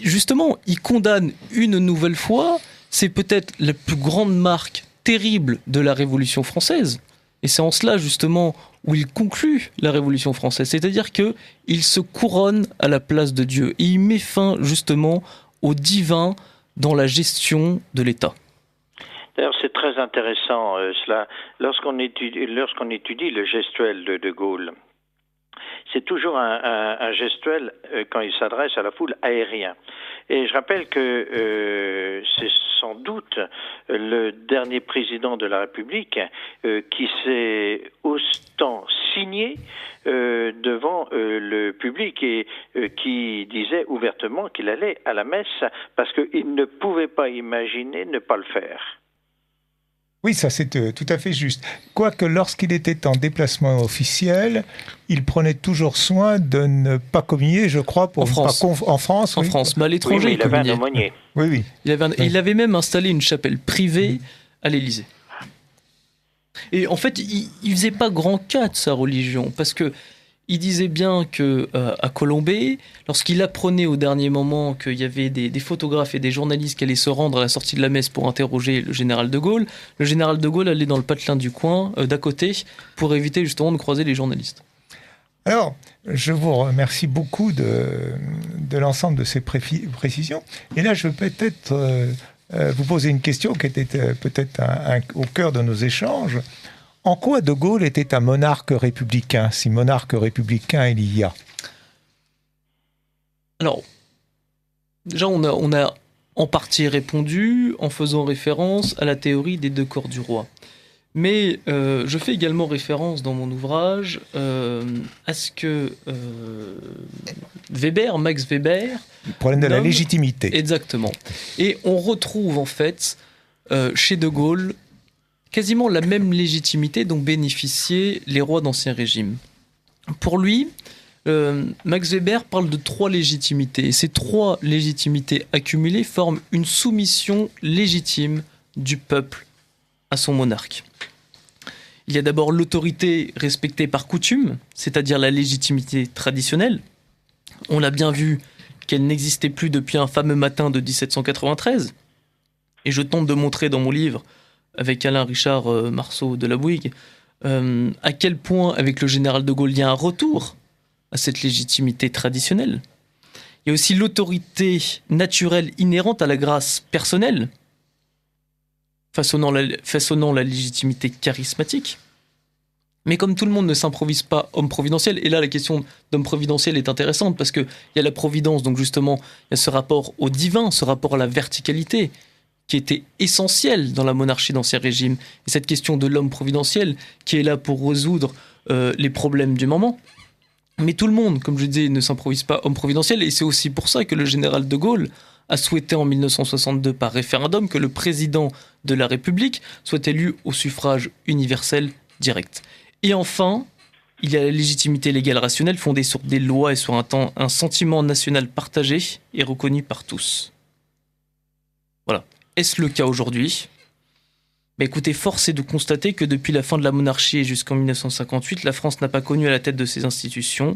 justement, il condamne une nouvelle fois, c'est peut-être la plus grande marque terrible de la Révolution française. Et c'est en cela, justement, où il conclut la Révolution française. C'est-à-dire qu'il se couronne à la place de Dieu. Et il met fin, justement, au divin dans la gestion de l'État. D'ailleurs, c'est très intéressant cela. Lorsqu'on étudie le gestuel de Gaulle, c'est toujours un gestuel, quand il s'adresse à la foule, aérien. Et je rappelle que c'est sans doute le dernier président de la République qui s'est autant signé devant le public et qui disait ouvertement qu'il allait à la messe parce qu'il ne pouvait pas imaginer ne pas le faire. Oui, ça c'est tout à fait juste. Quoique lorsqu'il était en déplacement officiel, il prenait toujours soin de ne pas communier, je crois, pour en France. En France, oui. En France, mais à l'étranger, oui, mais il avait un communiait. aumônier. Oui. Il avait même installé une chapelle privée à l'Élysée. Et en fait, il faisait pas grand cas de sa religion, parce que il disait bien que à Colombey, lorsqu'il apprenait au dernier moment qu'il y avait des photographes et des journalistes qui allaient se rendre à la sortie de la messe pour interroger le général de Gaulle, le général de Gaulle allait dans le patelin du coin d'à côté pour éviter justement de croiser les journalistes. Alors, je vous remercie beaucoup de l'ensemble de ces précisions. Et là, je vais peut-être vous poser une question qui était peut-être au cœur de nos échanges. En quoi De Gaulle était un monarque républicain, si monarque républicain il y a? Alors, déjà, on a en partie répondu en faisant référence à la théorie des deux corps du roi. Mais je fais également référence dans mon ouvrage à ce que Max Weber... Le problème de la légitimité. Exactement. Et on retrouve en fait chez De Gaulle quasiment la même légitimité dont bénéficiaient les rois d'Ancien Régime. Pour lui, Max Weber parle de 3 légitimités. Et ces 3 légitimités accumulées forment une soumission légitime du peuple à son monarque. Il y a d'abord l'autorité respectée par coutume, c'est-à-dire la légitimité traditionnelle. On l'a bien vu qu'elle n'existait plus depuis un fameux matin de 1793. Et je tente de montrer dans mon livre, avec Alain Richard Marceau de la Bouygues, à quel point, avec le général de Gaulle, il y a un retour à cette légitimité traditionnelle. Il y a aussi l'autorité naturelle inhérente à la grâce personnelle, façonnant la légitimité charismatique. Mais comme tout le monde ne s'improvise pas homme providentiel, et là la question d'homme providentiel est intéressante parce qu'il y a la providence, donc justement il y a ce rapport au divin, ce rapport à la verticalité qui était essentiel dans la monarchie d'Ancien Régime, et cette question de l'homme providentiel qui est là pour résoudre les problèmes du moment. Mais tout le monde, comme je disais, ne s'improvise pas homme providentiel, et c'est aussi pour ça que le général de Gaulle a souhaité en 1962 par référendum que le président de la République soit élu au suffrage universel direct. Et enfin, il y a la légitimité légale rationnelle fondée sur des lois et sur un sentiment national partagé et reconnu par tous. Voilà. Est-ce le cas aujourd'hui ? Écoutez, force est de constater que depuis la fin de la monarchie et jusqu'en 1958, la France n'a pas connu à la tête de ses institutions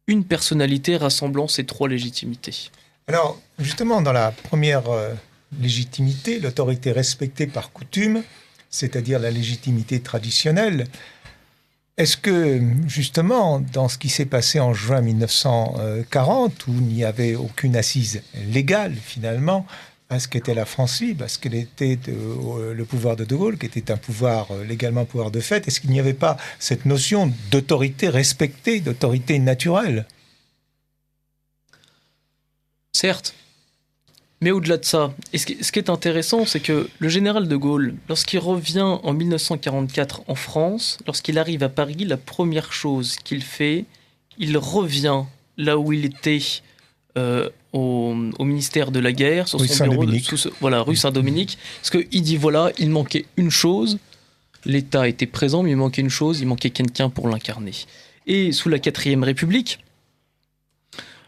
une personnalité rassemblant ces 3 légitimités. Alors, justement, dans la première légitimité, l'autorité respectée par coutume, c'est-à-dire la légitimité traditionnelle, est-ce que, justement, dans ce qui s'est passé en juin 1940, où il n'y avait aucune assise légale, finalement, à ce qu'était la France libre, à ce qu'était le pouvoir de Gaulle, qui était un pouvoir légalement un pouvoir de fait, est-ce qu'il n'y avait pas cette notion d'autorité respectée, d'autorité naturelle ? Certes, mais au-delà de ça, et ce qui est intéressant, c'est que le général de Gaulle, lorsqu'il revient en 1944 en France, lorsqu'il arrive à Paris, la première chose qu'il fait, il revient là où il était au ministère de la Guerre, sur son bureau, rue Saint-Dominique, parce qu'il dit voilà, il manquait une chose, l'État était présent, mais il manquait une chose, il manquait quelqu'un pour l'incarner. Et sous la 4e République,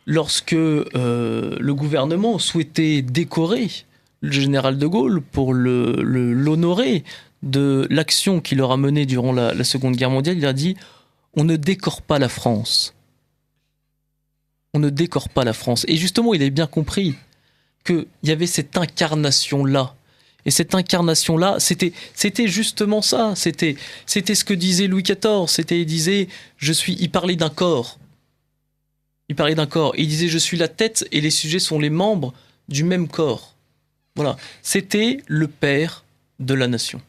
lorsque le gouvernement souhaitait décorer le général de Gaulle pour l'honorer de l'action qu'il aura menée durant la Seconde Guerre mondiale, il a dit « on ne décore pas la France ». On ne décore pas la France. Et justement, il avait bien compris qu'il y avait cette incarnation-là. Et cette incarnation-là, c'était justement ça. C'était ce que disait Louis XIV. Il parlait d'un corps. Il disait « je suis la tête et les sujets sont les membres du même corps ». Voilà. C'était le père de la nation.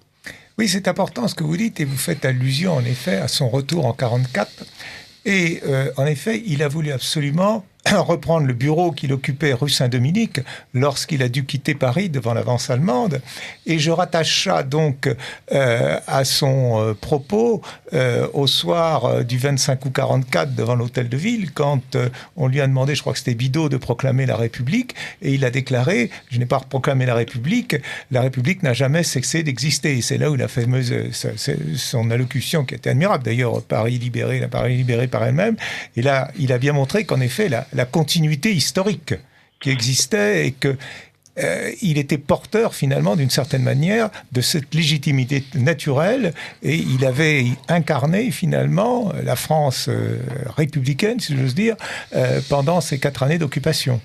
Oui, c'est important ce que vous dites et vous faites allusion en effet à son retour en 1944. Et en effet, il a voulu absolument reprendre le bureau qu'il occupait rue Saint-Dominique lorsqu'il a dû quitter Paris devant l'avance allemande. Et je rattache ça donc à son propos au soir du 25 août 1944 devant l'hôtel de ville, quand on lui a demandé, je crois que c'était Bidault, de proclamer la République. Et il a déclaré « Je n'ai pas proclamé la République n'a jamais cessé d'exister ». Et c'est là où la fameuse, son allocution, qui était admirable d'ailleurs, Paris libéré par elle-même. Et là, il a bien montré qu'en effet, la continuité historique qui existait et qu'il était porteur finalement d'une certaine manière de cette légitimité naturelle, et il avait incarné finalement la France républicaine, si j'ose dire, pendant ces 4 années d'occupation.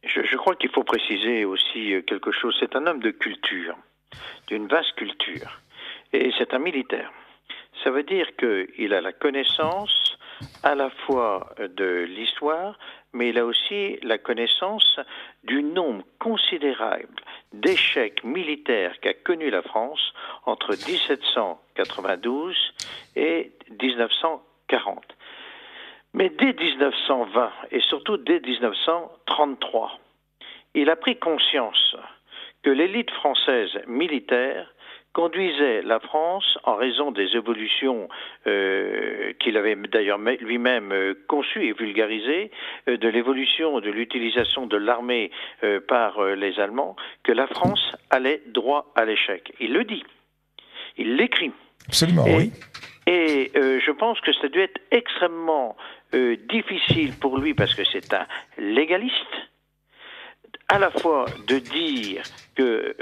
Je crois qu'il faut préciser aussi quelque chose. C'est un homme de culture, d'une vaste culture, et c'est un militaire. Ça veut dire qu'il a la connaissance à la fois de l'histoire, mais il a aussi la connaissance du nombre considérable d'échec militaire qu'a connu la France entre 1792 et 1940. Mais dès 1920 et surtout dès 1933, il a pris conscience que l'élite française militaire conduisait la France, en raison des évolutions qu'il avait d'ailleurs lui-même conçues et vulgarisées, de l'évolution de l'utilisation de l'armée par les Allemands, que la France allait droit à l'échec. Il le dit, il l'écrit. Absolument, oui. Et je pense que ça a dû être extrêmement difficile pour lui, parce que c'est un légaliste, à la fois de dire que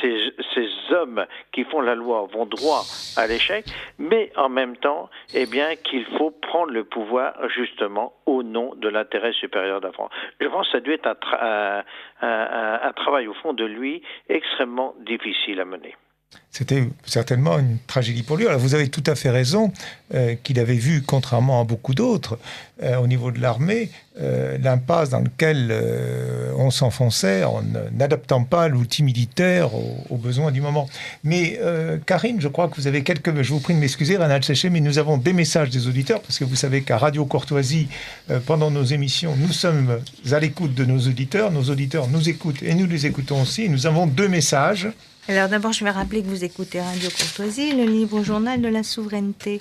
ces hommes qui font la loi vont droit à l'échec, mais en même temps, eh bien, qu'il faut prendre le pouvoir justement au nom de l'intérêt supérieur de la France. Je pense que ça a dû être un travail au fond de lui extrêmement difficile à mener. C'était certainement une tragédie pour lui. Alors vous avez tout à fait raison qu'il avait vu, contrairement à beaucoup d'autres, au niveau de l'armée, l'impasse dans laquelle on s'enfonçait en n'adaptant pas l'outil militaire aux besoins du moment. Mais Karine, je crois que vous avez je vous prie de m'excuser, Reinhard Séché, mais nous avons des messages des auditeurs, parce que vous savez qu'à Radio Courtoisie, pendant nos émissions, nous sommes à l'écoute de nos auditeurs nous écoutent et nous les écoutons aussi. Nous avons 2 messages. Alors d'abord, je vais rappeler que vous écoutez Radio Courtoisie, le libre journal de la souveraineté.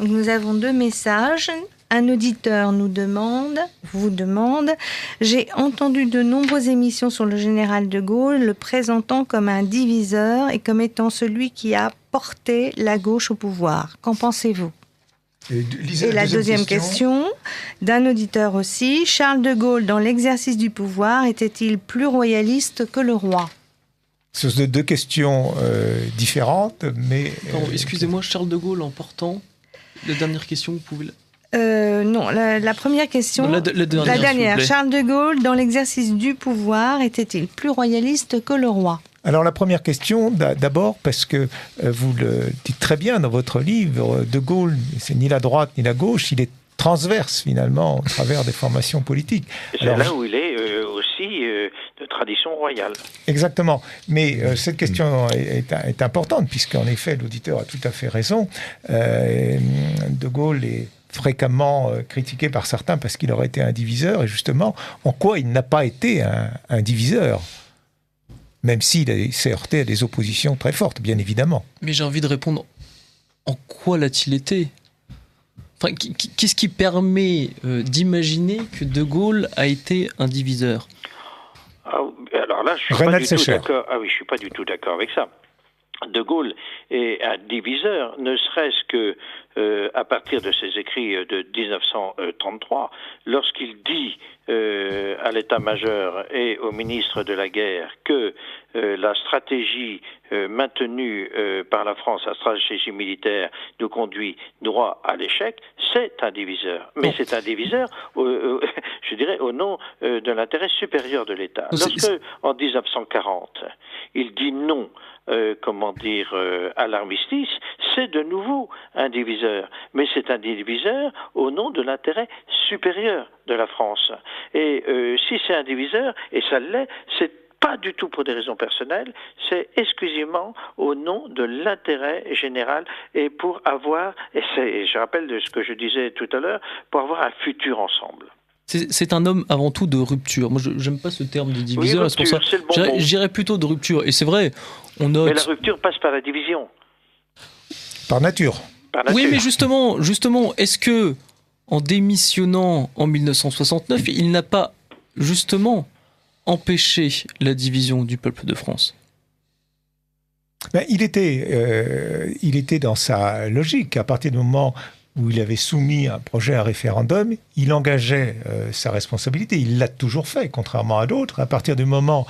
Donc nous avons 2 messages. Un auditeur vous demande « J'ai entendu de nombreuses émissions sur le général de Gaulle le présentant comme un diviseur et comme étant celui qui a porté la gauche au pouvoir. Qu'en pensez-vous » Et la deuxième question d'un auditeur aussi. « Charles de Gaulle, dans l'exercice du pouvoir, était-il plus royaliste que le roi ?» Ce sont 2 questions différentes, mais... Pardon, excusez-moi, Charles de Gaulle en portant. La dernière question, vous pouvez... Non, la première question... Non, la dernière. Charles de Gaulle, dans l'exercice du pouvoir, était-il plus royaliste que le roi ? Alors la première question, d'abord, parce que vous le dites très bien dans votre livre, de Gaulle, c'est ni la droite ni la gauche, il est transverse finalement au travers des formations politiques. C'est là où il est aussi de tradition royale. Exactement. Mais cette question est importante, puisqu'en effet, l'auditeur a tout à fait raison. De Gaulle est fréquemment critiqué par certains parce qu'il aurait été un diviseur, et justement, en quoi il n'a pas été un diviseur, même s'il s'est heurté à des oppositions très fortes, bien évidemment. Mais j'ai envie de répondre, en quoi l'a-t-il été ? Enfin, qu'est-ce qui permet d'imaginer que De Gaulle a été un diviseur ? Alors là, je suis pas du tout d'accord. Ah oui, je suis pas du tout d'accord avec ça. De Gaulle est un diviseur, ne serait-ce que à partir de ses écrits de 1933, lorsqu'il dit à l'état-major et au ministre de la guerre que la stratégie maintenue par la France, la stratégie militaire, nous conduit droit à l'échec, c'est un diviseur. Mais c'est un diviseur, je dirais, au nom de l'intérêt supérieur de l'État. Lorsque, en 1940, il dit non, à l'armistice, c'est de nouveau un diviseur. Mais c'est un diviseur au nom de l'intérêt supérieur de la France. Et si c'est un diviseur, et ça l'est, c'est pas du tout pour des raisons personnelles, c'est exclusivement au nom de l'intérêt général et pour avoir, et je rappelle de ce que je disais tout à l'heure, pour avoir un futur ensemble. C'est un homme avant tout de rupture. Moi, j'aime pas ce terme de diviseur. Oui, rupture, c'est le bon mot. J'irais plutôt de rupture. Et c'est vrai, on note... Mais la rupture passe par la division. Par nature. Oui, mais justement, est-ce que, en démissionnant en 1969, il n'a pas, justement, empêché la division du peuple de France ? Ben, il était dans sa logique. À partir du moment où il avait soumis un projet à référendum, il engageait sa responsabilité. Il l'a toujours fait, contrairement à d'autres. À partir du moment...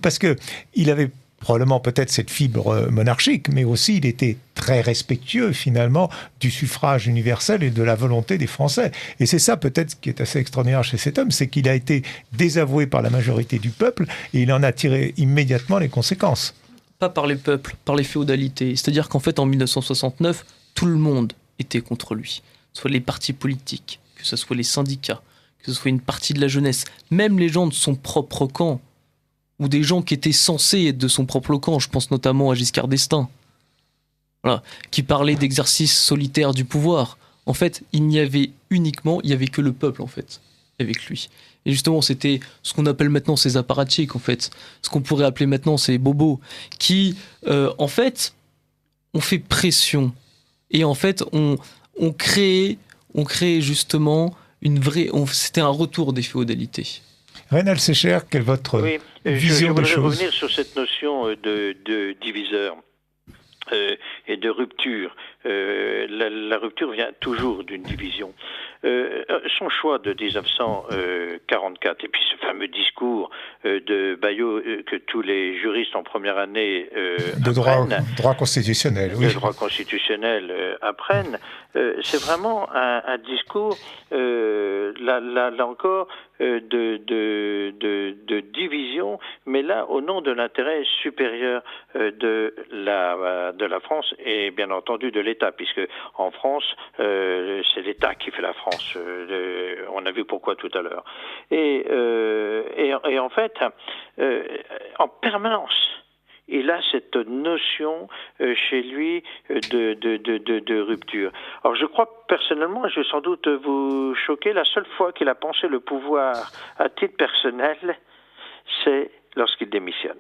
parce qu'il avait probablement peut-être cette fibre monarchique, mais aussi il était très respectueux, finalement, du suffrage universel et de la volonté des Français. Et c'est ça, peut-être, ce qui est assez extraordinaire chez cet homme, c'est qu'il a été désavoué par la majorité du peuple et il en a tiré immédiatement les conséquences. Pas par les peuples, par les féodalités. C'est-à-dire qu'en fait, en 1969, tout le monde était contre lui. Que ce soit les partis politiques, que ce soit les syndicats, que ce soit une partie de la jeunesse, même les gens de son propre camp ou des gens qui étaient censés être de son propre camp, je pense notamment à Giscard d'Estaing, voilà, qui parlaient d'exercice solitaire du pouvoir. En fait, il y avait que le peuple, en fait, avec lui. Et justement, c'était ce qu'on appelle maintenant ces apparatchiks, en fait. Ce qu'on pourrait appeler maintenant ces bobos, qui, en fait, ont fait pression. Et en fait, on crée justement c'était un retour des féodalités. Reynald Secher, quelle est votre vision des choses ? Je voudrais revenir sur cette notion de diviseur et de rupture. La rupture vient toujours d'une division. Son choix de 1944 et puis ce fameux discours de Bayot que tous les juristes en première année de droit constitutionnel, oui. De droit constitutionnel apprennent, c'est vraiment un discours là encore de division, mais là au nom de l'intérêt supérieur de la France et bien entendu de l'État, puisque en France c'est l'État qui fait la France. On a vu pourquoi tout à l'heure. Et en fait, en permanence, il a cette notion chez lui de rupture. Alors je crois personnellement, je vais sans doute vous choquer, la seule fois qu'il a pensé le pouvoir à titre personnel, c'est lorsqu'il démissionne.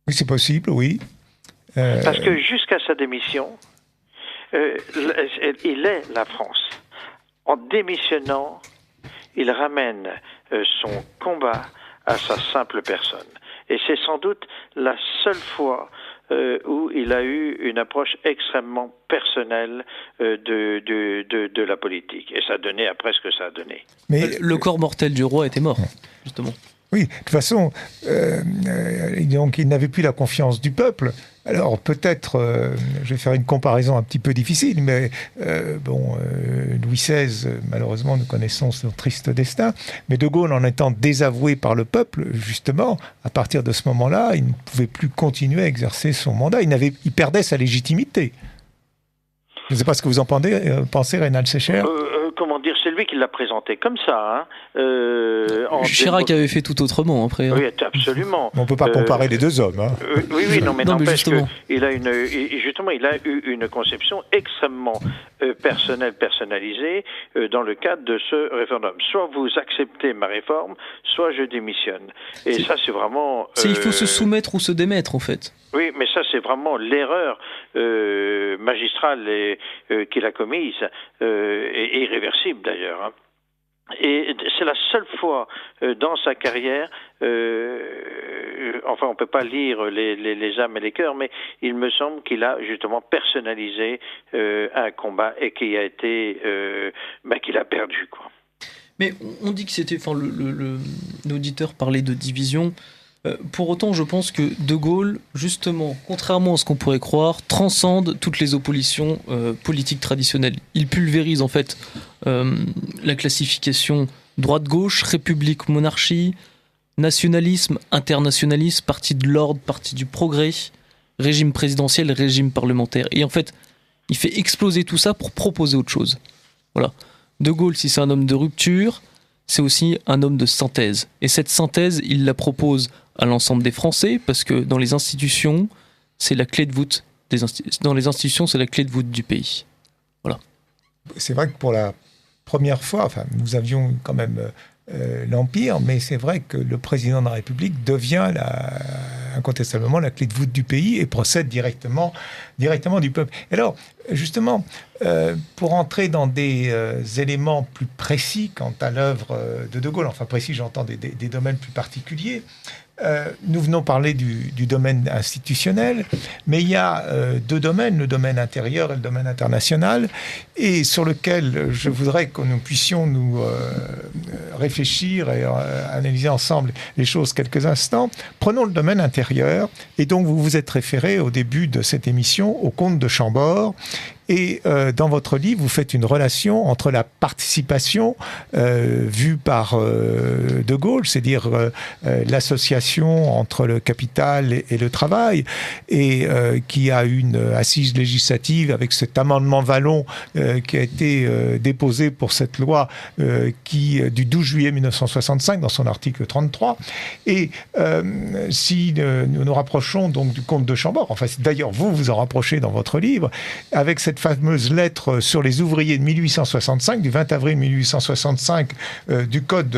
Oui, c'est possible, oui. Parce que jusqu'à sa démission, il est la France. En démissionnant, il ramène son combat à sa simple personne. Et c'est sans doute la seule fois où il a eu une approche extrêmement personnelle de la politique. Et ça a donné après ce que ça a donné. Mais le corps mortel du roi était mort, justement. Oui, de toute façon, donc il n'avait plus la confiance du peuple. Alors peut-être, je vais faire une comparaison un petit peu difficile, mais Louis XVI, malheureusement, nous connaissons son triste destin, mais De Gaulle, en étant désavoué par le peuple, justement, à partir de ce moment-là, il ne pouvait plus continuer à exercer son mandat. Il perdait sa légitimité. Je ne sais pas ce que vous en pensez, Reynald Secher. Comment dire, c'est lui qui l'a présenté comme ça. Chirac avait fait tout autrement après. Oui, absolument. On ne peut pas comparer les deux hommes. Oui, non, mais n'empêche qu'il a il a eu une conception extrêmement personnalisée dans le cadre de ce référendum. Soit vous acceptez ma réforme, soit je démissionne. Et ça, c'est vraiment... Il faut se soumettre ou se démettre, en fait. Oui, mais ça, c'est vraiment l'erreur magistrale qu'il a commise, et irréversible d'ailleurs. Hein. Et c'est la seule fois dans sa carrière, enfin on peut pas lire les âmes et les cœurs, mais il me semble qu'il a justement personnalisé un combat et qui a été, qu'il a perdu, quoi. Mais on dit que c'était, enfin l'auditeur parlait de division. Pour autant, je pense que De Gaulle, justement, contrairement à ce qu'on pourrait croire, transcende toutes les oppositions politiques traditionnelles. Il pulvérise en fait la classification droite-gauche, république-monarchie, nationalisme, internationalisme, parti de l'ordre, parti du progrès, régime présidentiel, régime parlementaire. Et en fait, il fait exploser tout ça pour proposer autre chose. Voilà. De Gaulle, si c'est un homme de rupture, c'est aussi un homme de synthèse. Et cette synthèse, il la propose à l'ensemble des Français, parce que dans les institutions, c'est la clé de voûte dans les institutions, c'est la clé de voûte du pays. Voilà. C'est vrai que pour la première fois, nous avions quand même l'Empire, mais c'est vrai que le président de la République devient incontestablement la clé de voûte du pays et procède directement du peuple. Et alors, justement, pour entrer dans des éléments plus précis quant à l'œuvre de Gaulle, enfin précis, j'entends des domaines plus particuliers, nous venons parler du domaine institutionnel, mais il y a deux domaines, le domaine intérieur et le domaine international, et sur lequel je voudrais que nous puissions nous réfléchir et analyser ensemble les choses quelques instants. Prenons le domaine intérieur, et donc vous vous êtes référé au début de cette émission au comte de Chambord, Et dans votre livre, vous faites une relation entre la participation vue par De Gaulle, c'est-à-dire l'association entre le capital et le travail, et qui a une assise législative avec cet amendement Vallon qui a été déposé pour cette loi du 12 juillet 1965 dans son article 33. Et si nous nous rapprochons donc du comte de Chambord, enfin d'ailleurs vous en rapprochez dans votre livre, avec cette fameuse lettre sur les ouvriers de 1865, du 20 avril 1865 du code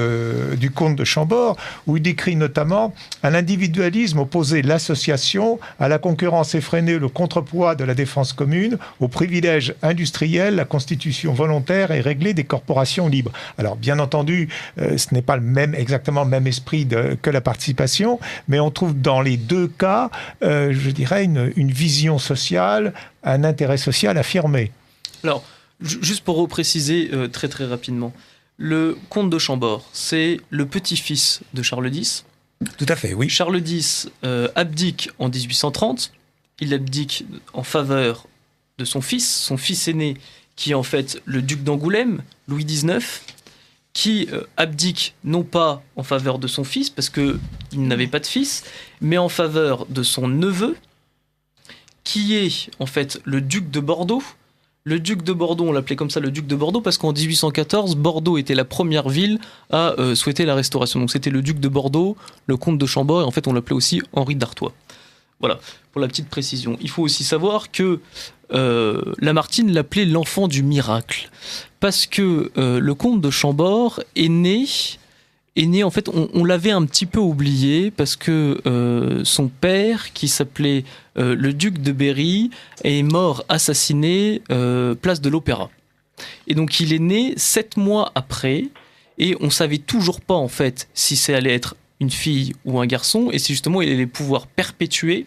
du comte de Chambord, où il décrit notamment à l'individualisme opposé l'association, à la concurrence effrénée, le contrepoids de la défense commune, aux privilèges industriels, la constitution volontaire et réglée des corporations libres. Alors bien entendu, ce n'est pas exactement le même esprit que la participation, mais on trouve dans les deux cas, je dirais, une vision sociale, un intérêt social affirmé. Alors, juste pour repréciser très très rapidement, le comte de Chambord, c'est le petit-fils de Charles X. Tout à fait, oui. Charles X abdique en 1830. Il abdique en faveur de son fils aîné, qui est en fait le duc d'Angoulême, Louis XIX, qui abdique non pas en faveur de son fils, parce qu'il n'avait pas de fils, mais en faveur de son neveu, qui est en fait le duc de Bordeaux. Le duc de Bordeaux, on l'appelait comme ça le duc de Bordeaux, parce qu'en 1814, Bordeaux était la première ville à souhaiter la restauration. Donc c'était le duc de Bordeaux, le comte de Chambord, et en fait on l'appelait aussi Henri d'Artois. Voilà, pour la petite précision. Il faut aussi savoir que Lamartine l'appelait l'enfant du miracle, parce que le comte de Chambord est né en fait, on l'avait un petit peu oublié, parce que son père, qui s'appelait le duc de Berry, est mort assassiné place de l'Opéra. Et donc il est né 7 mois après, et on savait toujours pas en fait si ça allait être une fille ou un garçon, et si justement il allait pouvoir perpétuer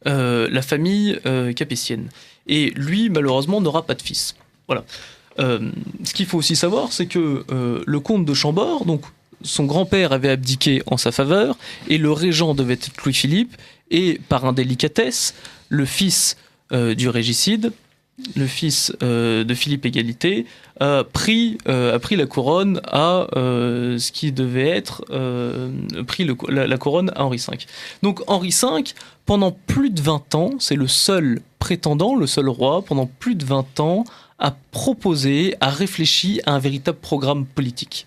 la famille capétienne. Et lui, malheureusement, n'aura pas de fils. Voilà. Ce qu'il faut aussi savoir, c'est que le comte de Chambord, donc son grand-père avait abdiqué en sa faveur, et le régent devait être Louis-Philippe, et par indélicatesse, le fils du régicide, le fils de Philippe Égalité, a pris la couronne à ce qui devait être la couronne à Henri V. Donc Henri V, pendant plus de 20 ans, c'est le seul prétendant, le seul roi, pendant plus de 20 ans, a proposé, a réfléchi à un véritable programme politique.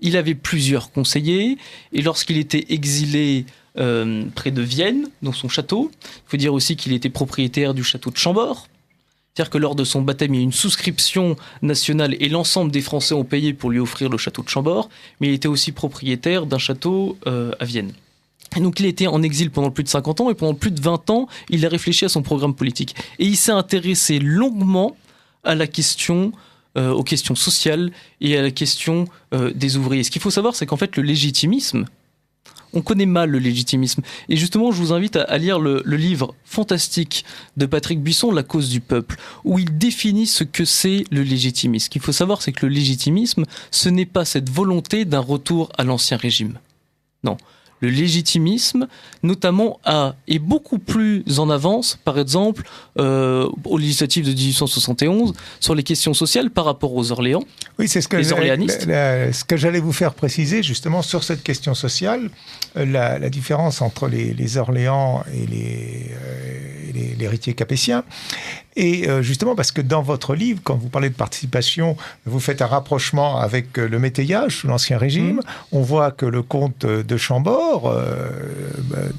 Il avait plusieurs conseillers, et lorsqu'il était exilé près de Vienne, dans son château, il faut dire aussi qu'il était propriétaire du château de Chambord. C'est-à-dire que lors de son baptême, il y a eu une souscription nationale et l'ensemble des Français ont payé pour lui offrir le château de Chambord, mais il était aussi propriétaire d'un château à Vienne. Et donc il était en exil pendant plus de 50 ans, et pendant plus de 20 ans, il a réfléchi à son programme politique. Et il s'est intéressé longuement à la question, aux questions sociales et à la question des ouvriers. Ce qu'il faut savoir, c'est qu'en fait, le légitimisme, on connaît mal le légitimisme. Et justement, je vous invite à lire le livre fantastique de Patrick Buisson, La cause du peuple, où il définit ce que c'est le légitimisme. Ce qu'il faut savoir, c'est que le légitimisme, ce n'est pas cette volonté d'un retour à l'ancien régime. Non. Le légitimisme, notamment, est beaucoup plus en avance, par exemple, aux législatives de 1871, sur les questions sociales par rapport aux Orléans. Oui, c'est ce que les orléanistes. Ce que j'allais vous faire préciser, justement, sur cette question sociale, la différence entre les Orléans et l'héritier capétien. Et justement, parce que dans votre livre, quand vous parlez de participation, vous faites un rapprochement avec le métayage sous l'Ancien Régime. On voit que le comte de Chambord,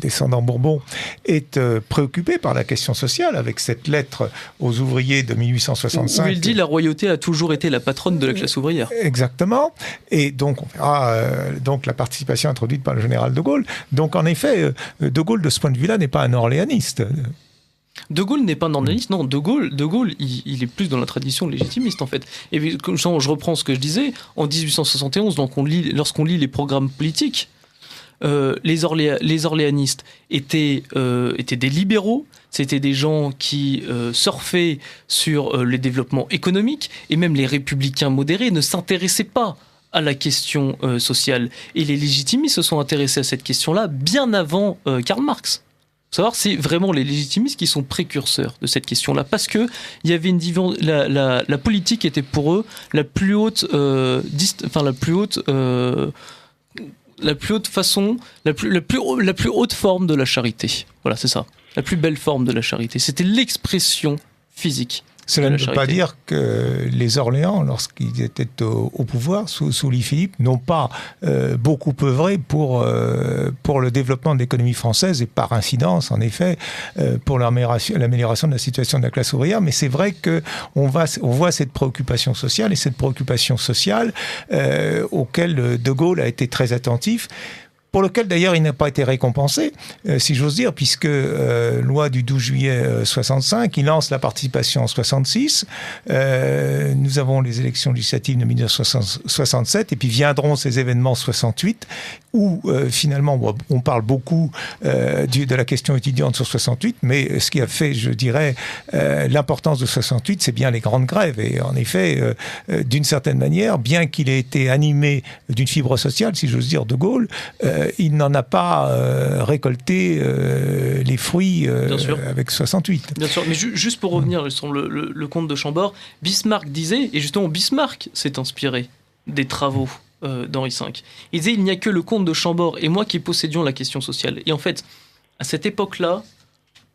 descendant Bourbon, est préoccupé par la question sociale, avec cette lettre aux ouvriers de 1865. Où il dit « La royauté a toujours été la patronne de la classe ouvrière ». Exactement. Et donc, on verra donc la participation introduite par le général de Gaulle. Donc, en effet, de Gaulle, de ce point de vue-là, n'est pas un orléaniste. De Gaulle n'est pas un orléaniste, non. De Gaulle, il est plus dans la tradition légitimiste, en fait. Et je reprends ce que je disais, en 1871, donc lorsqu'on lit les programmes politiques, les orléanistes étaient des libéraux, c'était des gens qui surfaient sur les développements économiques, et même les républicains modérés ne s'intéressaient pas à la question sociale. Et les légitimistes se sont intéressés à cette question-là bien avant Karl Marx. savoir, c'est vraiment les légitimistes qui sont précurseurs de cette question-là, parce que il y avait la politique était pour eux la plus haute façon, la plus haute forme de la charité. Voilà, c'est ça, la plus belle forme de la charité. C'était l'expression physique. Cela ne veut pas dire que les Orléans, lorsqu'ils étaient au pouvoir, sous Louis-Philippe, n'ont pas beaucoup œuvré pour le développement de l'économie française et par incidence, en effet, pour l'amélioration de la situation de la classe ouvrière. Mais c'est vrai qu'on voit cette préoccupation sociale, et cette préoccupation sociale auquel De Gaulle a été très attentif, pour lequel d'ailleurs il n'a pas été récompensé, si j'ose dire, puisque loi du 12 juillet 65, il lance la participation en 66, nous avons les élections législatives de 1967, et puis viendront ces événements 68, où finalement on parle beaucoup de la question étudiante sur 68, mais ce qui a fait, je dirais, l'importance de 68, c'est bien les grandes grèves, et en effet, d'une certaine manière, bien qu'il ait été animé d'une fibre sociale, si j'ose dire, De Gaulle, il n'en a pas récolté les fruits avec 68. Bien sûr, mais juste pour revenir sur le comte de Chambord, Bismarck disait, et justement Bismarck s'est inspiré des travaux d'Henri V. Il disait, il n'y a que le comte de Chambord et moi qui possédions la question sociale. Et en fait, à cette époque-là,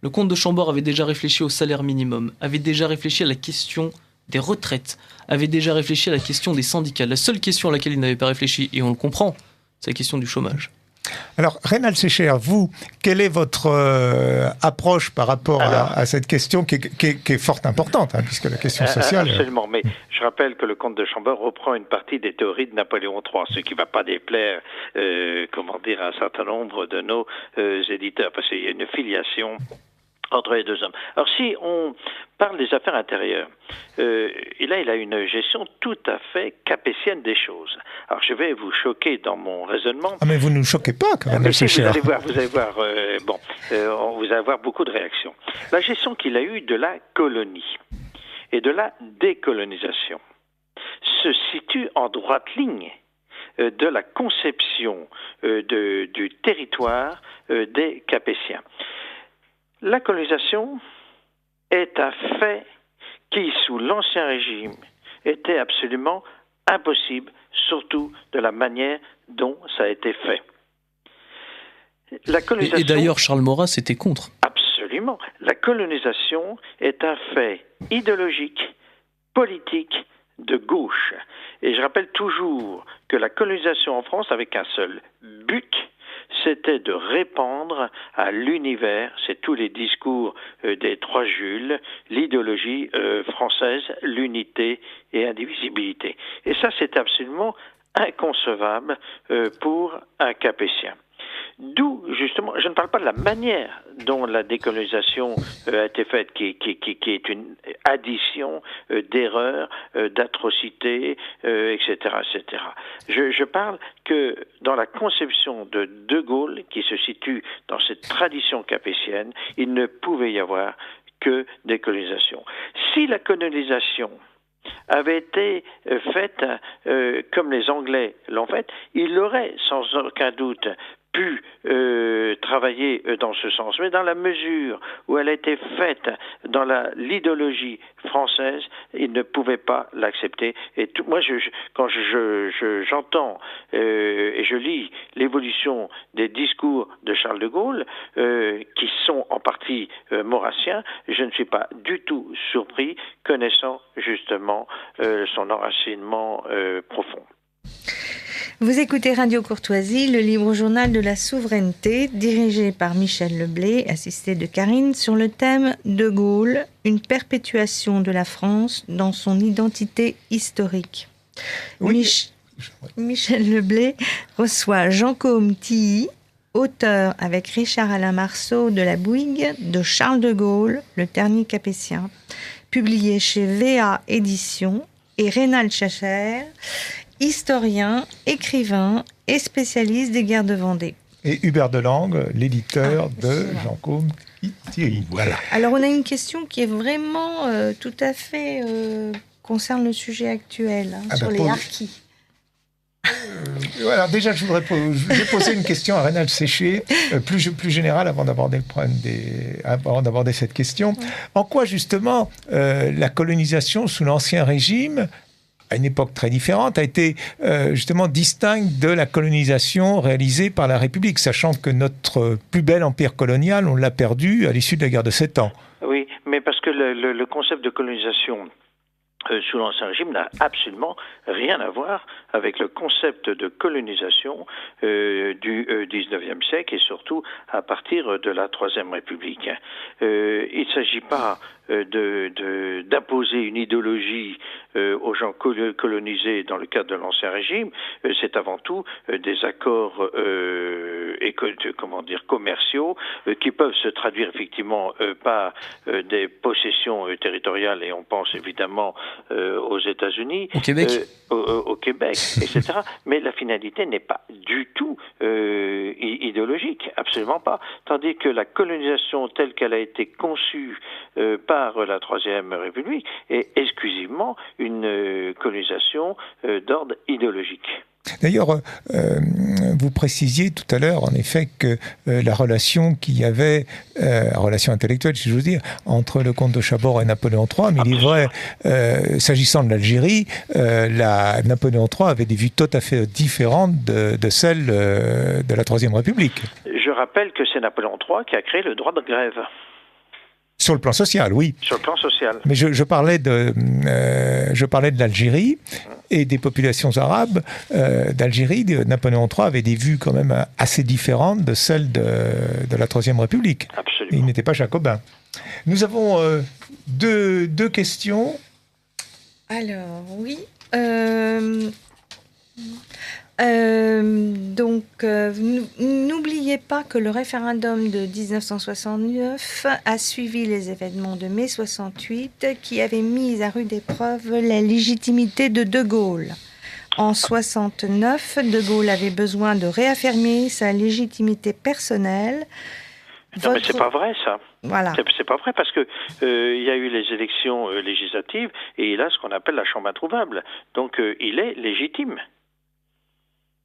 le comte de Chambord avait déjà réfléchi au salaire minimum, avait déjà réfléchi à la question des retraites, avait déjà réfléchi à la question des syndicats. La seule question à laquelle il n'avait pas réfléchi, et on le comprend, c'est la question du chômage. Alors, Reynald Secher, vous, quelle est votre approche par rapport à cette question qui est fort importante, puisque la question sociale... Absolument, mais je rappelle que le comte de Chambord reprend une partie des théories de Napoléon III, ce qui ne va pas déplaire, à un certain nombre de nos éditeurs, parce qu'il y a une filiation entre les deux hommes. Alors, si on parle des affaires intérieures, il a une gestion tout à fait capétienne des choses. Alors, je vais vous choquer dans mon raisonnement. Ah, mais vous ne nous choquez pas, quand même, si, vous allez voir, vous allez voir beaucoup de réactions. La gestion qu'il a eue de la colonie et de la décolonisation se situe en droite ligne de la conception du territoire des Capétiens. La colonisation est un fait qui, sous l'Ancien Régime, était absolument impossible, surtout de la manière dont ça a été fait. La colonisation, et d'ailleurs, Charles Maurras était contre. Absolument. La colonisation est un fait idéologique, politique, de gauche. Et je rappelle toujours que la colonisation en France avait qu'un seul but, c'était de répandre à l'univers, c'est tous les discours des trois Jules, l'idéologie française, l'unité et indivisibilité. Et ça, c'est absolument inconcevable pour un Capétien. D'où, justement, je ne parle pas de la manière dont la décolonisation a été faite, qui est une addition d'erreurs, d'atrocités, etc., etc. Je parle que dans la conception de De Gaulle, qui se situe dans cette tradition capétienne, il ne pouvait y avoir que décolonisation. Si la colonisation avait été faite comme les Anglais l'ont faite, il aurait sans aucun doute pu travailler dans ce sens, mais dans la mesure où elle a été faite dans l'idéologie française, il ne pouvait pas l'accepter. Et moi, quand j'entends et je lis l'évolution des discours de Charles de Gaulle, qui sont en partie maurassiens, je ne suis pas du tout surpris, connaissant justement son enracinement profond. Vous écoutez Radio Courtoisie, le libre journal de la souveraineté, dirigé par Michel Leblay, assisté de Karine, sur le thème De Gaulle, une perpétuation de la France dans son identité historique. Oui. Michel Leblay reçoit Jean-Côme Tilly, auteur avec Richard Alain Marceau de La Bouygues de Charles de Gaulle, le dernier Capétien, publié chez VA Éditions, et Reynald Secher, historien, écrivain et spécialiste des guerres de Vendée. Et Hubert Delangle, l'éditeur de Jean-Côme Tilly. Voilà. Alors, on a une question qui est vraiment tout à fait concerne le sujet actuel, sur les harkis. Alors déjà, je vais poser une question à Reynald Séché, plus générale, avant d'aborder cette question. En quoi, justement, la colonisation sous l'Ancien Régime, à une époque très différente, a été justement distincte de la colonisation réalisée par la République, sachant que notre plus bel empire colonial, on l'a perdu à l'issue de la guerre de 7 ans. Oui, mais parce que le concept de colonisation sous l'Ancien Régime n'a absolument rien à voir avec le concept de colonisation du XIXe siècle et surtout à partir de la Troisième République. Il ne s'agit pas d'imposer une idéologie aux gens colonisés dans le cadre de l'Ancien Régime. C'est avant tout des accords commerciaux qui peuvent se traduire effectivement par des possessions territoriales, et on pense évidemment aux États-Unis, au Québec, au Québec, etc. Mais la finalité n'est pas du tout idéologique, absolument pas. Tandis que la colonisation telle qu'elle a été conçue par la Troisième République est exclusivement une colonisation d'ordre idéologique. D'ailleurs, vous précisiez tout à l'heure, en effet, que la relation qu'il y avait, relation intellectuelle, si j'ose dire, entre le comte de Chabord et Napoléon III, mais il est vrai, s'agissant de l'Algérie, Napoléon III avait des vues tout à fait différentes de celles de la Troisième République. Je rappelle que c'est Napoléon III qui a créé le droit de grève. Sur le plan social, oui. Sur le plan social. Mais je parlais de l'Algérie et des populations arabes d'Algérie. Napoléon III avait des vues quand même assez différentes de celles de la Troisième République. Absolument. Il n'était pas jacobin. Nous avons deux questions. Alors, oui. N'oubliez pas que le référendum de 1969 a suivi les événements de mai 68 qui avaient mis à rude épreuve la légitimité de De Gaulle. En 69, De Gaulle avait besoin de réaffirmer sa légitimité personnelle. Non, mais c'est pas vrai, ça. Voilà. C'est pas vrai, parce que il y a eu les élections législatives et il a ce qu'on appelle la chambre introuvable. Donc il est légitime.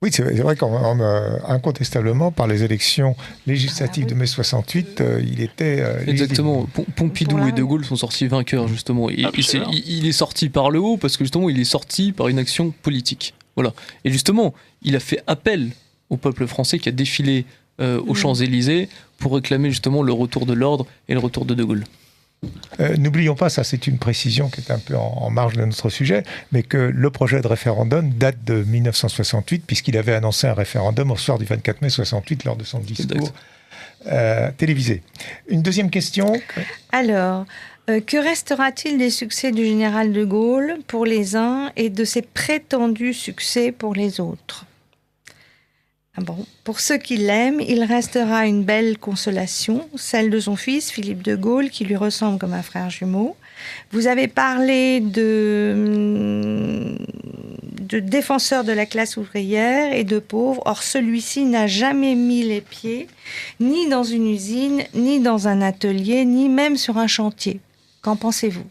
Oui, c'est vrai qu'incontestablement, par les élections législatives de mai 68, il était exactement. Pompidou et De Gaulle sont sortis vainqueurs, justement. Et il est sorti par le haut, parce que justement, il est sorti par une action politique. Voilà. Et justement, il a fait appel au peuple français qui a défilé aux Champs-Élysées pour réclamer justement le retour de l'ordre et le retour de Gaulle. N'oublions pas, ça c'est une précision qui est un peu en marge de notre sujet, mais que le projet de référendum date de 1968, puisqu'il avait annoncé un référendum au soir du 24 mai 68 lors de son discours télévisé. Une deuxième question. Alors, que restera-t-il des succès du général de Gaulle pour les uns et de ses prétendus succès pour les autres ? Pour ceux qui l'aiment, il restera une belle consolation, celle de son fils, Philippe de Gaulle, qui lui ressemble comme un frère jumeau. Vous avez parlé de défenseur de la classe ouvrière et de pauvre. Or, celui-ci n'a jamais mis les pieds ni dans une usine, ni dans un atelier, ni même sur un chantier. Qu'en pensez-vous ?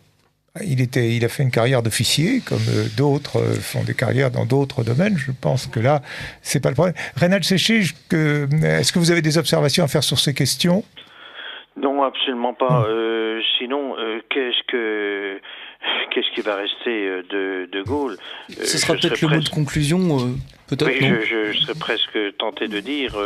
Il a fait une carrière d'officier, comme d'autres font des carrières dans d'autres domaines. Je pense que là, c'est pas le problème. Reynald Séché, est-ce que vous avez des observations à faire sur ces questions ? Non, absolument pas. Sinon, qu'est-ce qui va rester de Gaulle ? Ce sera peut-être le mot de conclusion, peut-être, oui, non ? je serais presque tenté de dire,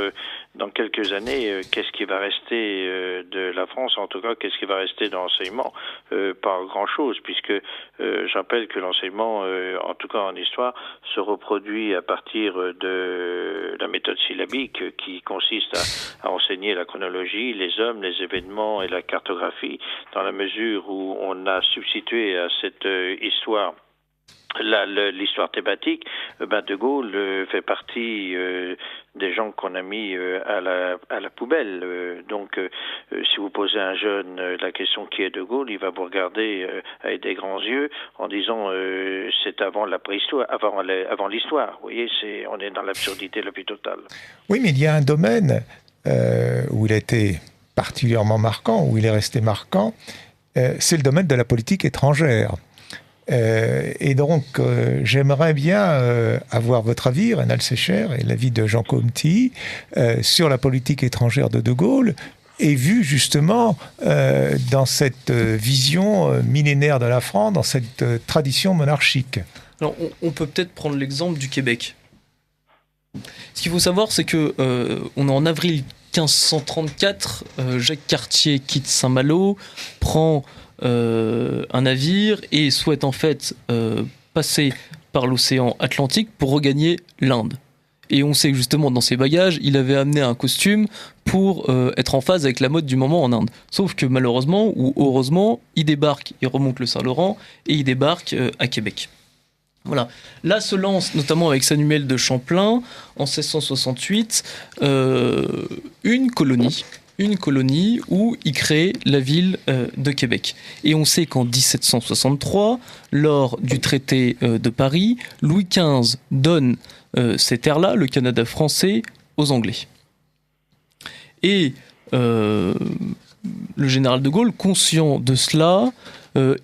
dans quelques années, qu'est-ce qui va rester de la France ? En tout cas, qu'est-ce qui va rester de l'enseignement ? Pas grand-chose, puisque je rappelle que l'enseignement, en tout cas en histoire, se reproduit à partir de la méthode syllabique qui consiste à enseigner la chronologie, les hommes, les événements et la cartographie, dans la mesure où on a substitué à cette histoire l'histoire thématique. De Gaulle fait partie des gens qu'on a mis à la poubelle. Donc, si vous posez à un jeune la question qui est De Gaulle, il va vous regarder avec des grands yeux en disant c'est avant la préhistoire, avant l'histoire. Vous voyez, on est dans l'absurdité la plus totale. Oui, mais il y a un domaine où il a été particulièrement marquant, où il est resté marquant, c'est le domaine de la politique étrangère. Et donc, j'aimerais bien avoir votre avis, Reynald Secher, et l'avis de Jean Comty, sur la politique étrangère de Gaulle, et vu justement dans cette vision millénaire de la France, dans cette tradition monarchique. Alors, on peut peut-être prendre l'exemple du Québec. Ce qu'il faut savoir, c'est que on est en avril 1534, Jacques Cartier quitte Saint-Malo, prend un navire et souhaite en fait passer par l'océan Atlantique pour regagner l'Inde. Et on sait que justement dans ses bagages, il avait amené un costume pour être en phase avec la mode du moment en Inde. Sauf que malheureusement ou heureusement, il débarque, il remonte le Saint-Laurent et il débarque à Québec. Voilà. Là se lance, notamment avec Samuel de Champlain, en 1668, une colonie où il crée la ville de Québec. Et on sait qu'en 1763, lors du traité de Paris, Louis XV donne ces terres-là, le Canada français, aux Anglais. Et le général de Gaulle, conscient de cela,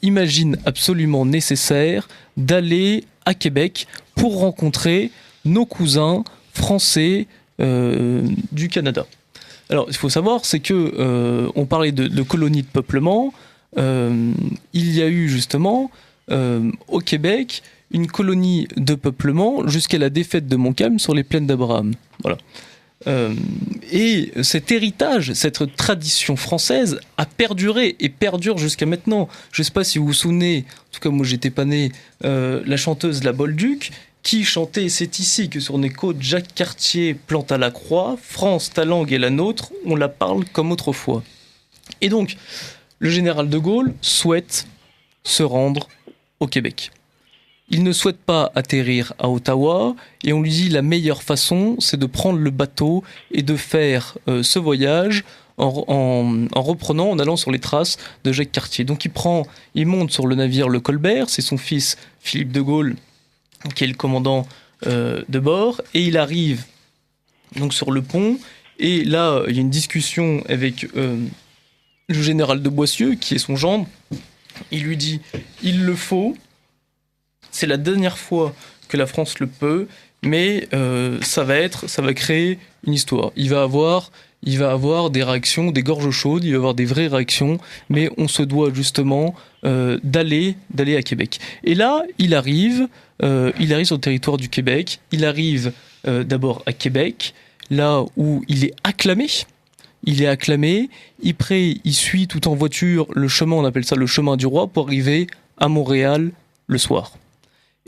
imagine absolument nécessaire d'aller à Québec pour rencontrer nos cousins français du Canada. Alors, il faut savoir, c'est que on parlait de colonies de peuplement. Il y a eu justement au Québec une colonie de peuplement jusqu'à la défaite de Montcalm sur les plaines d'Abraham. Voilà. Et cet héritage, cette tradition française a perduré et perdure jusqu'à maintenant. Je ne sais pas si vous vous souvenez, en tout cas moi j'étais pas né, la chanteuse La Bolduc qui chantait « C'est ici que sur nos côtes Jacques Cartier planta la croix, France, ta langue est la nôtre, on la parle comme autrefois ». Et donc, le général de Gaulle souhaite se rendre au Québec. Il ne souhaite pas atterrir à Ottawa et on lui dit la meilleure façon, c'est de prendre le bateau et de faire ce voyage en reprenant, en allant sur les traces de Jacques Cartier. Donc il monte sur le navire le Colbert, c'est son fils Philippe de Gaulle qui est le commandant de bord, et il arrive donc sur le pont et là il y a une discussion avec le général de Boissieu qui est son gendre. Il lui dit il le faut. C'est la dernière fois que la France le peut, mais ça va créer une histoire. Il va avoir des réactions, des gorges chaudes, il va avoir des vraies réactions, mais on se doit justement d'aller à Québec. Et là, il arrive sur le territoire du Québec, il arrive d'abord à Québec, là où il est acclamé. Il suit tout en voiture le chemin, on appelle ça le chemin du roi, pour arriver à Montréal le soir.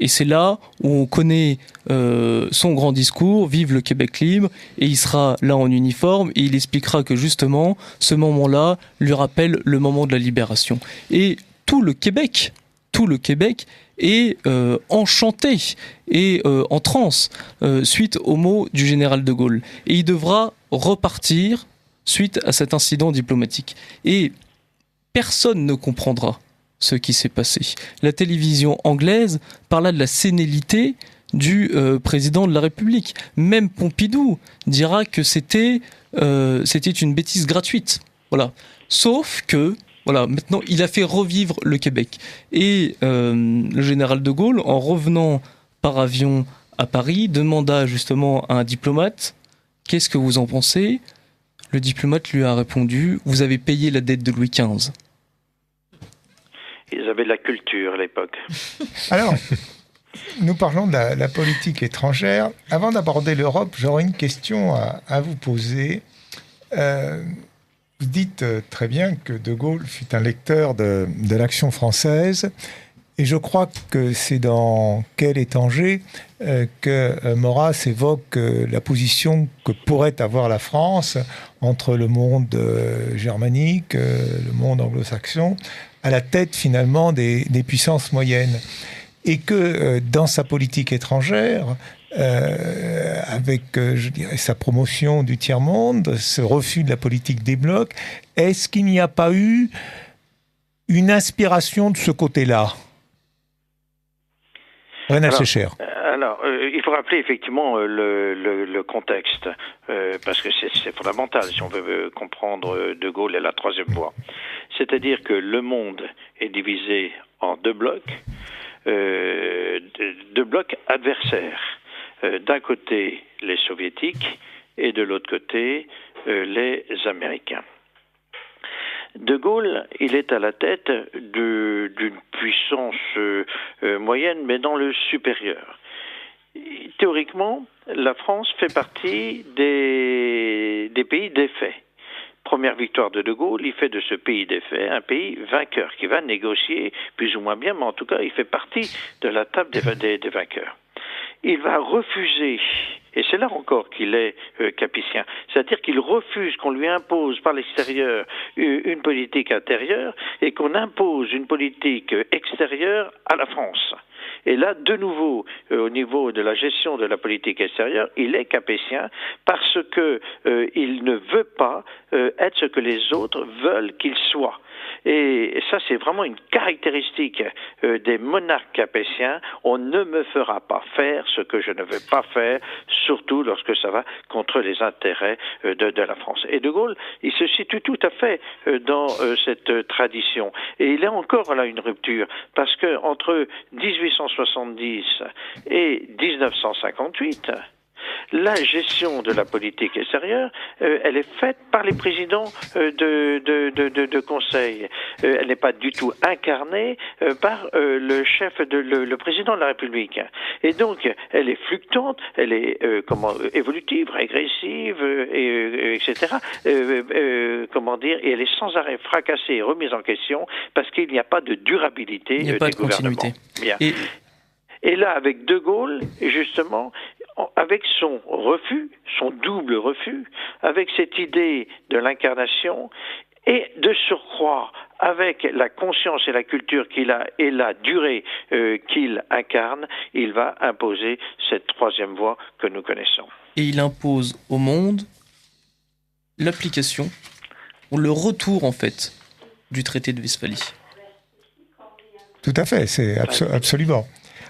Et c'est là où on connaît son grand discours, Vive le Québec libre, et il sera là en uniforme, et il expliquera que justement, ce moment-là lui rappelle le moment de la libération. Et tout le Québec est enchanté et en transe suite aux mots du général de Gaulle. Et il devra repartir suite à cet incident diplomatique. Et personne ne comprendra ce qui s'est passé. La télévision anglaise parla de la sénilité du président de la République. Même Pompidou dira que c'était une bêtise gratuite. Voilà. Sauf que, voilà, maintenant, il a fait revivre le Québec. Et le général de Gaulle, en revenant par avion à Paris, demanda justement à un diplomate « Qu'est-ce que vous en pensez ?» Le diplomate lui a répondu « Vous avez payé la dette de Louis XV ». Ils avaient de la culture à l'époque. Alors, nous parlons de la politique étrangère. Avant d'aborder l'Europe, j'aurais une question à vous poser. Vous dites très bien que De Gaulle fut un lecteur de l'Action française. Et je crois que c'est dans Quel étranger que Maurras évoque la position que pourrait avoir la France entre le monde germanique, le monde anglo-saxon, à la tête finalement des puissances moyennes. Et que dans sa politique étrangère, avec, je dirais, sa promotion du tiers-monde, ce refus de la politique des blocs, est-ce qu'il n'y a pas eu une inspiration de ce côté-là ? Reynald Secher. Alors, il faut rappeler effectivement le contexte, parce que c'est fondamental si on veut comprendre De Gaulle et la troisième voie. C'est-à-dire que le monde est divisé en deux blocs. deux blocs adversaires. D'un côté, les soviétiques et de l'autre côté, les Américains. De Gaulle, il est à la tête d'une puissance moyenne, mais dans le supérieur. Théoriquement, la France fait partie des pays défaits. Première victoire de Gaulle, il fait de ce pays défait un pays vainqueur qui va négocier plus ou moins bien, mais en tout cas, il fait partie de la table des vainqueurs. Il va refuser, et c'est là encore qu'il est capétien, c'est-à-dire qu'il refuse qu'on lui impose par l'extérieur une politique intérieure et qu'on impose une politique extérieure à la France. Et là, de nouveau, au niveau de la gestion de la politique extérieure, il est capétien parce que il ne veut pas être ce que les autres veulent qu'il soit. Et ça, c'est vraiment une caractéristique des monarques capétiens. On ne me fera pas faire ce que je ne veux pas faire, surtout lorsque ça va contre les intérêts de la France. Et De Gaulle, il se situe tout à fait dans cette tradition. Et il y a encore là une rupture, parce que entre 1870 et 1958, la gestion de la politique extérieure, elle est faite par les présidents de conseil. Elle n'est pas du tout incarnée par le président de la République. Et donc, elle est fluctuante, elle est évolutive, régressive, etc. Et elle est sans arrêt fracassée et remise en question parce qu'il n'y a pas de durabilité des gouvernements. Bien. Et là, avec De Gaulle, justement, avec son refus, son double refus, avec cette idée de l'incarnation, et de surcroît, avec la conscience et la culture qu'il a et la durée qu'il incarne, il va imposer cette troisième voie que nous connaissons. Et il impose au monde l'application, ou le retour en fait, du traité de Westphalie. Tout à fait, c'est absolument.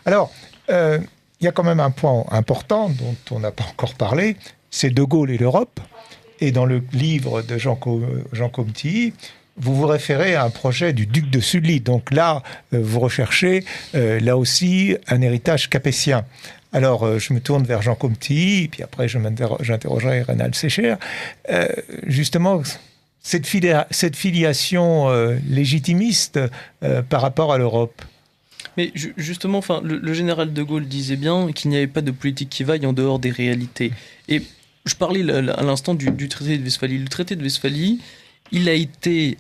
Alors, il y a quand même un point important dont on n'a pas encore parlé, c'est De Gaulle et l'Europe. Et dans le livre de Jean Comtilly, vous vous référez à un projet du duc de Sully. Donc là, vous recherchez, là aussi, un héritage capétien. Alors, je me tourne vers Jean Comtilly, puis après, j'interrogerai Reynald Secher. Justement, cette filiation légitimiste par rapport à l'Europe. Mais justement, le général de Gaulle disait bien qu'il n'y avait pas de politique qui vaille en dehors des réalités. Et je parlais à l'instant du traité de Westphalie. Le traité de Westphalie, il a été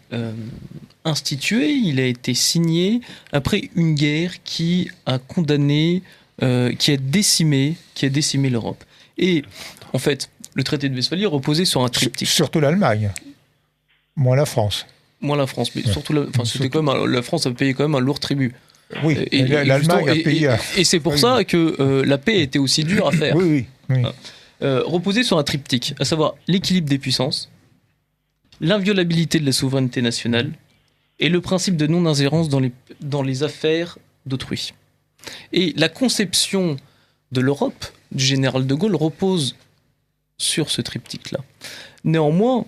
institué, il a été signé après une guerre qui a condamné, qui a décimé l'Europe. Et en fait, le traité de Westphalie reposait sur un triptyque. Surtout l'Allemagne, moins la France. Moins la France, mais surtout la France a payé quand même un lourd tribut. Oui, l'Allemagne a payé. Et c'est pour ça que la paix était aussi dure à faire. Oui. Reposer sur un triptyque, à savoir l'équilibre des puissances, l'inviolabilité de la souveraineté nationale et le principe de non-ingérence dans les affaires d'autrui. Et la conception de l'Europe du général de Gaulle repose sur ce triptyque-là. Néanmoins,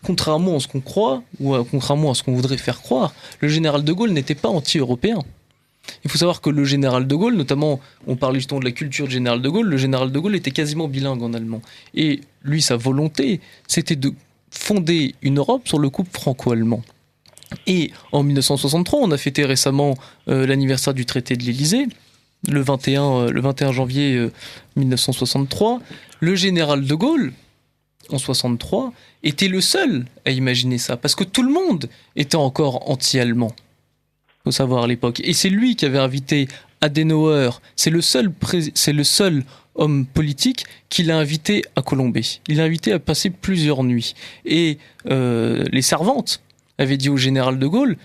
contrairement à ce qu'on croit, ou contrairement à ce qu'on voudrait faire croire, le général de Gaulle n'était pas anti-européen. Il faut savoir que le général de Gaulle, notamment, on parlait justement de la culture du général de Gaulle, le général de Gaulle était quasiment bilingue en allemand. Et lui, sa volonté, c'était de fonder une Europe sur le couple franco-allemand. Et en 1963, on a fêté récemment l'anniversaire du traité de l'Élysée, le 21 janvier 1963. Le général de Gaulle, en 1963, était le seul à imaginer ça, parce que tout le monde était encore anti-allemand. Faut savoir à l'époque. Et c'est lui qui avait invité Adenauer. C'est le seul homme politique qui l'a invité à colomber. Il l'a invité à passer plusieurs nuits. Et les servantes avaient dit au général de Gaulle,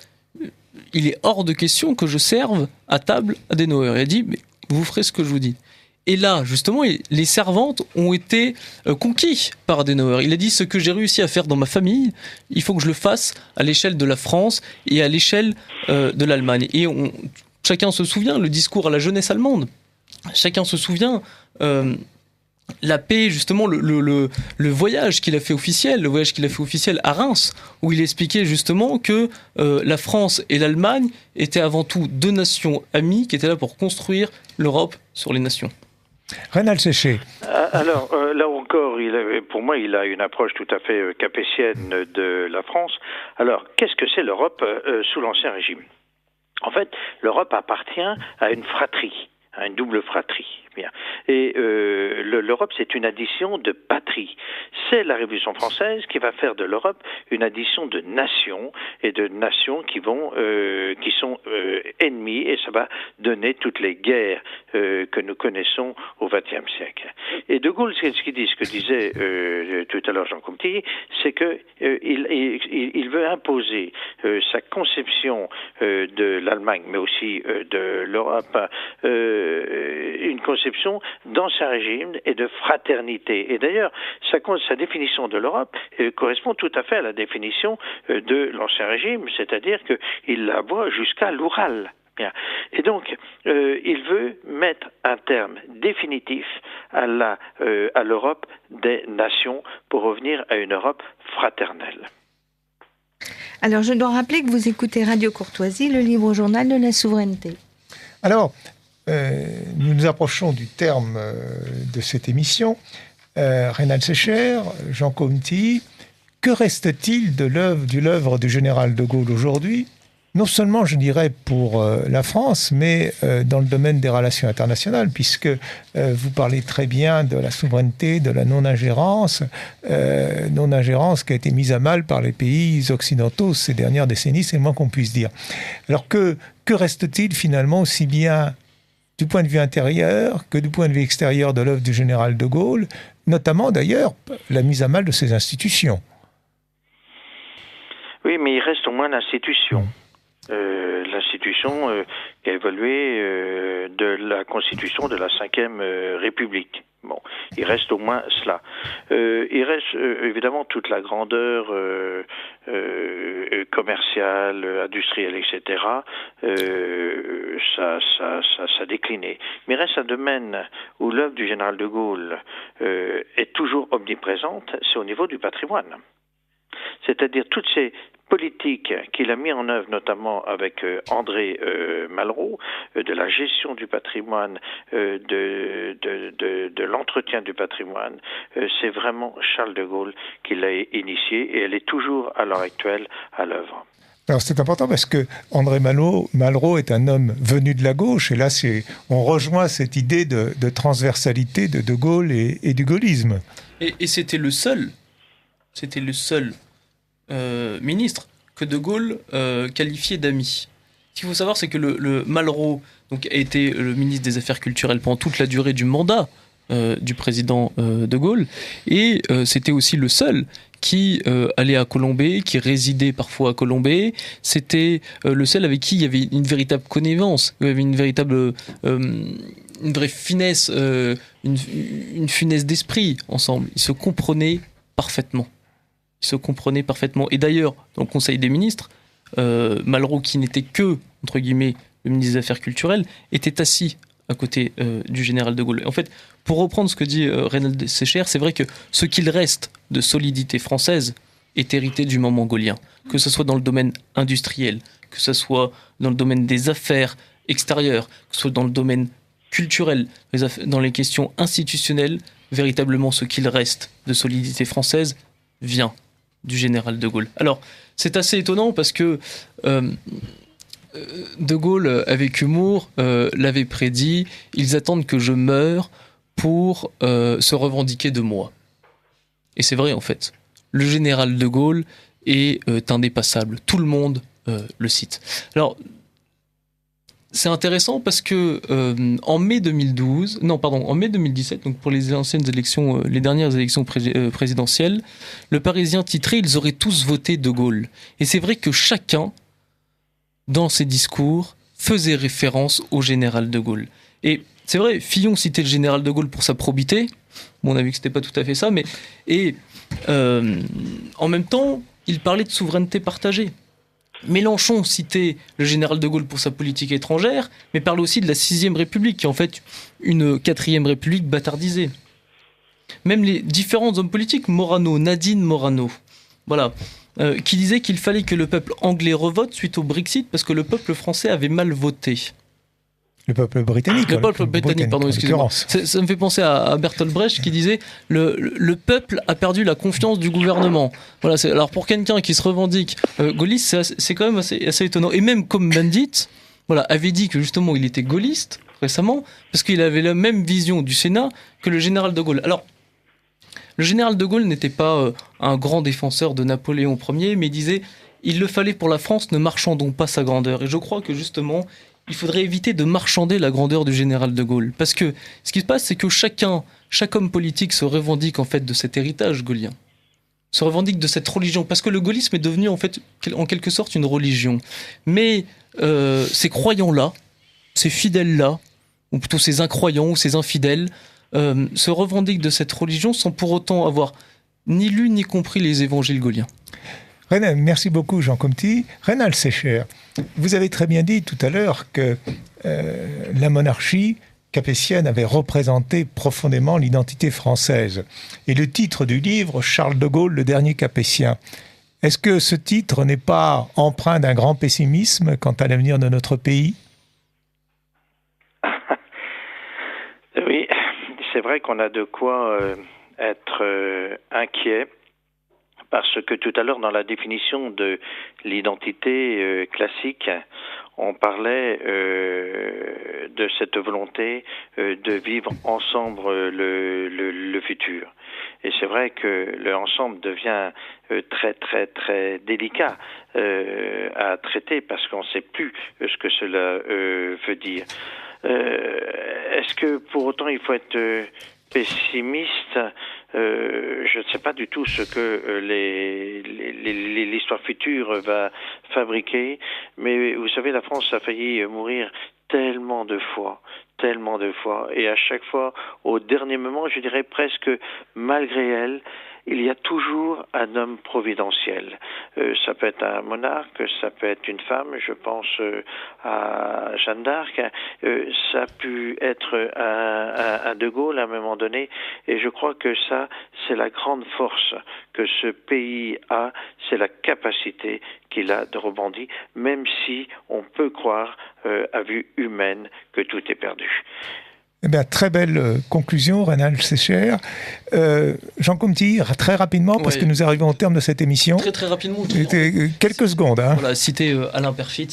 il est hors de question que je serve à table Adenauer. Il a dit, mais vous ferez ce que je vous dis. Et là, justement, les servantes ont été conquis par Adenauer. Il a dit, ce que j'ai réussi à faire dans ma famille, il faut que je le fasse à l'échelle de la France et à l'échelle de l'Allemagne. Et chacun se souvient, le discours à la jeunesse allemande, chacun se souvient la paix, justement, le voyage qu'il a fait officiel, à Reims, où il expliquait justement que la France et l'Allemagne étaient avant tout deux nations amies qui étaient là pour construire l'Europe sur les nations. Reynald Séché. Alors, là encore, pour moi, il a une approche tout à fait capétienne de la France. Alors, qu'est-ce que c'est l'Europe sous l'Ancien Régime ? En fait, l'Europe appartient à une fratrie, à une double fratrie. Bien. Et l'Europe, c'est une addition de patries. C'est la Révolution française qui va faire de l'Europe une addition de nations, et de nations qui sont ennemies, et ça va donner toutes les guerres que nous connaissons au XXe siècle. Et De Gaulle, ce que disait tout à l'heure Jean Comty, c'est que il veut imposer sa conception de l'Allemagne, mais aussi de l'Europe, une conception d'ancien régime et de fraternité. Et d'ailleurs, sa définition de l'Europe correspond tout à fait à la définition de l'ancien régime, c'est-à-dire qu'il la voit jusqu'à l'Oural. Bien. Et donc, il veut mettre un terme définitif à l'Europe des nations pour revenir à une Europe fraternelle. Alors, je dois rappeler que vous écoutez Radio Courtoisie, le libre journal de la souveraineté. Alors, nous nous approchons du terme de cette émission. Reynald Sécher, Jean Comty, que reste-t-il de l'œuvre du général de Gaulle aujourd'hui ? Non seulement, je dirais, pour la France, mais dans le domaine des relations internationales, puisque vous parlez très bien de la souveraineté, de la non-ingérence qui a été mise à mal par les pays occidentaux ces dernières décennies, c'est le moins qu'on puisse dire. Alors que reste-t-il finalement aussi bien du point de vue intérieur que du point de vue extérieur de l'œuvre du général de Gaulle, notamment d'ailleurs la mise à mal de ses institutions? Oui, mais il reste au moins l'institution. L'institution qui a évolué de la constitution de la Ve République. Bon, il reste au moins cela. Il reste évidemment toute la grandeur commerciale, industrielle, etc. Ça a décliné. Mais il reste un domaine où l'œuvre du général de Gaulle est toujours omniprésente, c'est au niveau du patrimoine. C'est-à-dire toutes ces politiques qu'il a mis en œuvre, notamment avec André Malraux, de la gestion du patrimoine, de l'entretien du patrimoine, c'est vraiment Charles de Gaulle qui l'a initié, et elle est toujours à l'heure actuelle à l'œuvre. Alors c'est important parce que André Malraux est un homme venu de la gauche, et là on rejoint cette idée de transversalité de Gaulle et du gaullisme. Et c'était le seul ministre que de Gaulle qualifiait d'ami. Ce qu'il faut savoir, c'est que le Malraux donc, a été le ministre des Affaires culturelles pendant toute la durée du mandat du président de Gaulle, et c'était aussi le seul qui allait à Colombey, qui résidait parfois à Colombey. C'était le seul avec qui il y avait une véritable connivence, il y avait une vraie finesse, une finesse d'esprit ensemble. Ils se comprenaient parfaitement. Et d'ailleurs, dans le Conseil des ministres, Malraux, qui n'était que, entre guillemets, le ministre des Affaires culturelles, était assis à côté du général de Gaulle. En fait, pour reprendre ce que dit Reynald Sécher, c'est vrai que ce qu'il reste de solidité française est hérité du moment gaullien, que ce soit dans le domaine industriel, que ce soit dans le domaine des affaires extérieures, que ce soit dans le domaine culturel, dans les questions institutionnelles. Véritablement, ce qu'il reste de solidité française vient du général de Gaulle. Alors, c'est assez étonnant parce que de Gaulle, avec humour, l'avait prédit « Ils attendent que je meure pour se revendiquer de moi ». Et c'est vrai, en fait. Le général de Gaulle est indépassable. Tout le monde le cite. Alors, c'est intéressant parce que en mai 2017, donc pour les anciennes élections, les dernières élections présidentielles, le Parisien titrait « Ils auraient tous voté de Gaulle ». Et c'est vrai que chacun, dans ses discours, faisait référence au général de Gaulle. Et c'est vrai, Fillon citait le général de Gaulle pour sa probité. Bon, on a vu que c'était pas tout à fait ça, mais en même temps, il parlait de souveraineté partagée. Mélenchon citait le général de Gaulle pour sa politique étrangère, mais parle aussi de la 6e République, qui est en fait une 4e République bâtardisée. même les différents hommes politiques, Nadine Morano, voilà, qui disaient qu'il fallait que le peuple anglais revote suite au Brexit parce que le peuple français avait mal voté. Le peuple britannique. Le peuple britannique, pardon, excusez-moi. Ça me fait penser à Bertolt Brecht qui disait le peuple a perdu la confiance du gouvernement. Voilà, alors pour quelqu'un qui se revendique gaulliste, c'est quand même assez étonnant. Et même Cohn-Bendit, voilà, avait dit que justement il était gaulliste récemment parce qu'il avait la même vision du Sénat que le général de Gaulle. Alors, le général de Gaulle n'était pas un grand défenseur de Napoléon Ier, mais disait « Il le fallait pour la France, ne marchandons pas sa grandeur ». Et je crois que justement, il faudrait éviter de marchander la grandeur du général de Gaulle. Parce que ce qui se passe, c'est que chaque homme politique se revendique en fait de cet héritage gaullien, se revendique de cette religion. Parce que le gaullisme est devenu en fait, en quelque sorte, une religion. Mais ces croyants-là, ces fidèles-là, ou plutôt ces incroyants ou ces infidèles, se revendiquent de cette religion sans pour autant avoir ni lu ni compris les évangiles gauliens. Merci beaucoup Jean Comty. Reynald Secher, vous avez très bien dit tout à l'heure que la monarchie capétienne avait représenté profondément l'identité française. Et le titre du livre, Charles de Gaulle, le dernier capétien. Est-ce que ce titre n'est pas empreint d'un grand pessimisme quant à l'avenir de notre pays ? Oui, c'est vrai qu'on a de quoi être inquiet. Parce que tout à l'heure, dans la définition de l'identité classique, on parlait de cette volonté de vivre ensemble le futur. Et c'est vrai que l'ensemble devient très très très délicat à traiter parce qu'on ne sait plus ce que cela veut dire. Est-ce que pour autant il faut être pessimiste? Je ne sais pas du tout ce que l'histoire future va fabriquer, mais vous savez, la France a failli mourir tellement de fois, et à chaque fois, au dernier moment, je dirais presque malgré elle, il y a toujours un homme providentiel. Ça peut être un monarque, ça peut être une femme, je pense à Jeanne d'Arc, ça a pu être un De Gaulle à un moment donné, et je crois que ça, c'est la grande force que ce pays a, c'est la capacité qu'il a de rebondir, même si on peut croire à vue humaine que tout est perdu. Eh bien, très belle conclusion, Reynald Secher. Jean Comty, très rapidement, parce que nous arrivons au terme de cette émission. Très rapidement. Quelques secondes. Hein. Voilà, citer Alain Perfit,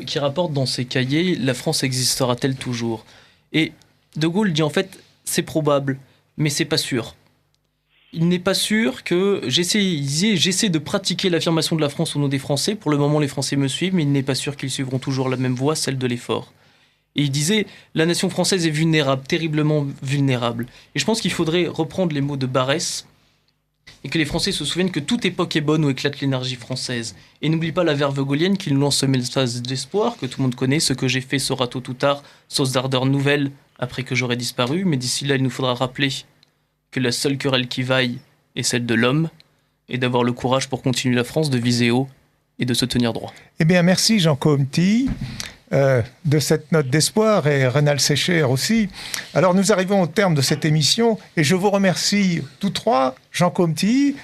qui rapporte dans ses cahiers « La France existera-t-elle toujours ?» Et De Gaulle dit en fait « C'est probable, mais c'est pas sûr ». Il n'est pas sûr que j'essaie de pratiquer l'affirmation de la France au nom des Français. Pour le moment, les Français me suivent, mais il n'est pas sûr qu'ils suivront toujours la même voie, celle de l'effort. Et il disait, la nation française est vulnérable, terriblement vulnérable. Et je pense qu'il faudrait reprendre les mots de Barès, et que les Français se souviennent que toute époque est bonne où éclate l'énergie française. Et n'oublie pas la verve gaulienne qui nous lance ce message d'espoir, que tout le monde connaît, ce que j'ai fait sera tôt ou tard, source d'ardeur nouvelle, après que j'aurai disparu, mais d'ici là, il nous faudra rappeler que la seule querelle qui vaille est celle de l'homme, et d'avoir le courage pour continuer la France, de viser haut, et de se tenir droit. Eh bien, merci Jean Comty. De cette note d'espoir, et Reynald Secher aussi. Alors nous arrivons au terme de cette émission et je vous remercie tous trois. Jean Comty,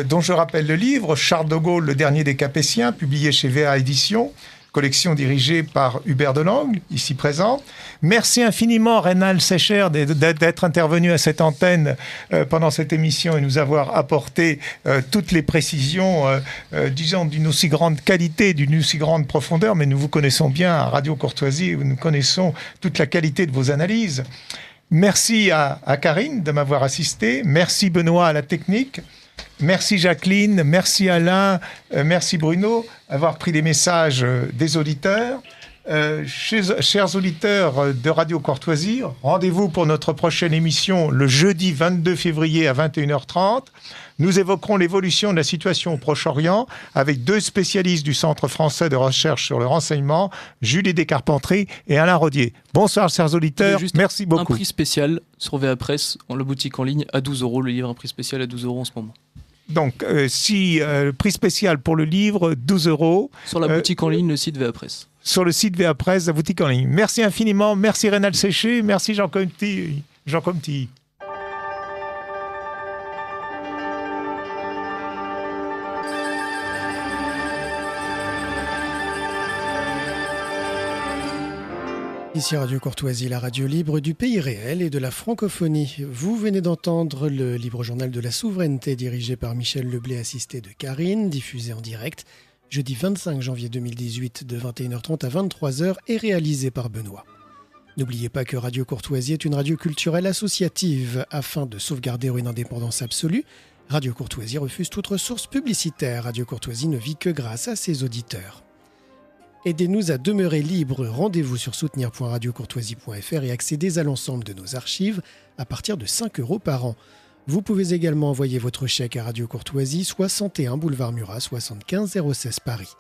dont je rappelle le livre Charles de Gaulle, le dernier des Capétiens, publié chez VA Éditions, collection dirigée par Hubert Delangle, ici présent. Merci infiniment Reynald Secher d'être intervenu à cette antenne pendant cette émission et nous avoir apporté toutes les précisions, disons, d'une aussi grande qualité, d'une aussi grande profondeur, mais nous vous connaissons bien à Radio Courtoisie, nous connaissons toute la qualité de vos analyses. Merci à Karine de m'avoir assisté, merci Benoît à la technique. Merci Jacqueline, merci Alain, merci Bruno, d'avoir pris les messages des auditeurs. Chers auditeurs de Radio Courtoisie, rendez-vous pour notre prochaine émission le jeudi 22 février à 21h30. Nous évoquerons l'évolution de la situation au Proche-Orient avec deux spécialistes du Centre français de recherche sur le renseignement, Julie Descarpentries et Alain Rodier. Bonsoir chers auditeurs, merci beaucoup. Un prix spécial sur VA Presse, la boutique en ligne à 12 €, le livre un prix spécial à 12 € en ce moment. Donc, prix spécial pour le livre, 12 €. Sur la boutique en ligne, le site VA Presse. Sur le site VA Presse, la boutique en ligne. Merci infiniment, merci Reynald Secher, merci Jean Comty. Ici Radio Courtoisie, la radio libre du pays réel et de la francophonie. Vous venez d'entendre le libre journal de la souveraineté dirigé par Michel Leblay, assisté de Karine, diffusé en direct jeudi 25 janvier 2018 de 21h30 à 23h et réalisé par Benoît. N'oubliez pas que Radio Courtoisie est une radio culturelle associative. Afin de sauvegarder une indépendance absolue, Radio Courtoisie refuse toute ressource publicitaire. Radio Courtoisie ne vit que grâce à ses auditeurs. Aidez-nous à demeurer libres. Rendez-vous sur soutenir.radiocourtoisie.fr et accédez à l'ensemble de nos archives à partir de 5 € par an. Vous pouvez également envoyer votre chèque à Radio Courtoisie, 61 boulevard Murat, 75 016 Paris.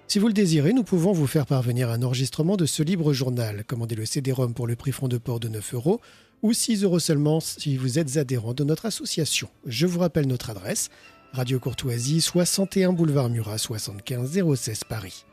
Si vous le désirez, nous pouvons vous faire parvenir un enregistrement de ce libre journal. Commandez le CD-ROM pour le prix front de port de 9 € ou 6 € seulement si vous êtes adhérent de notre association. Je vous rappelle notre adresse, Radio Courtoisie, 61 boulevard Murat, 75 016 Paris.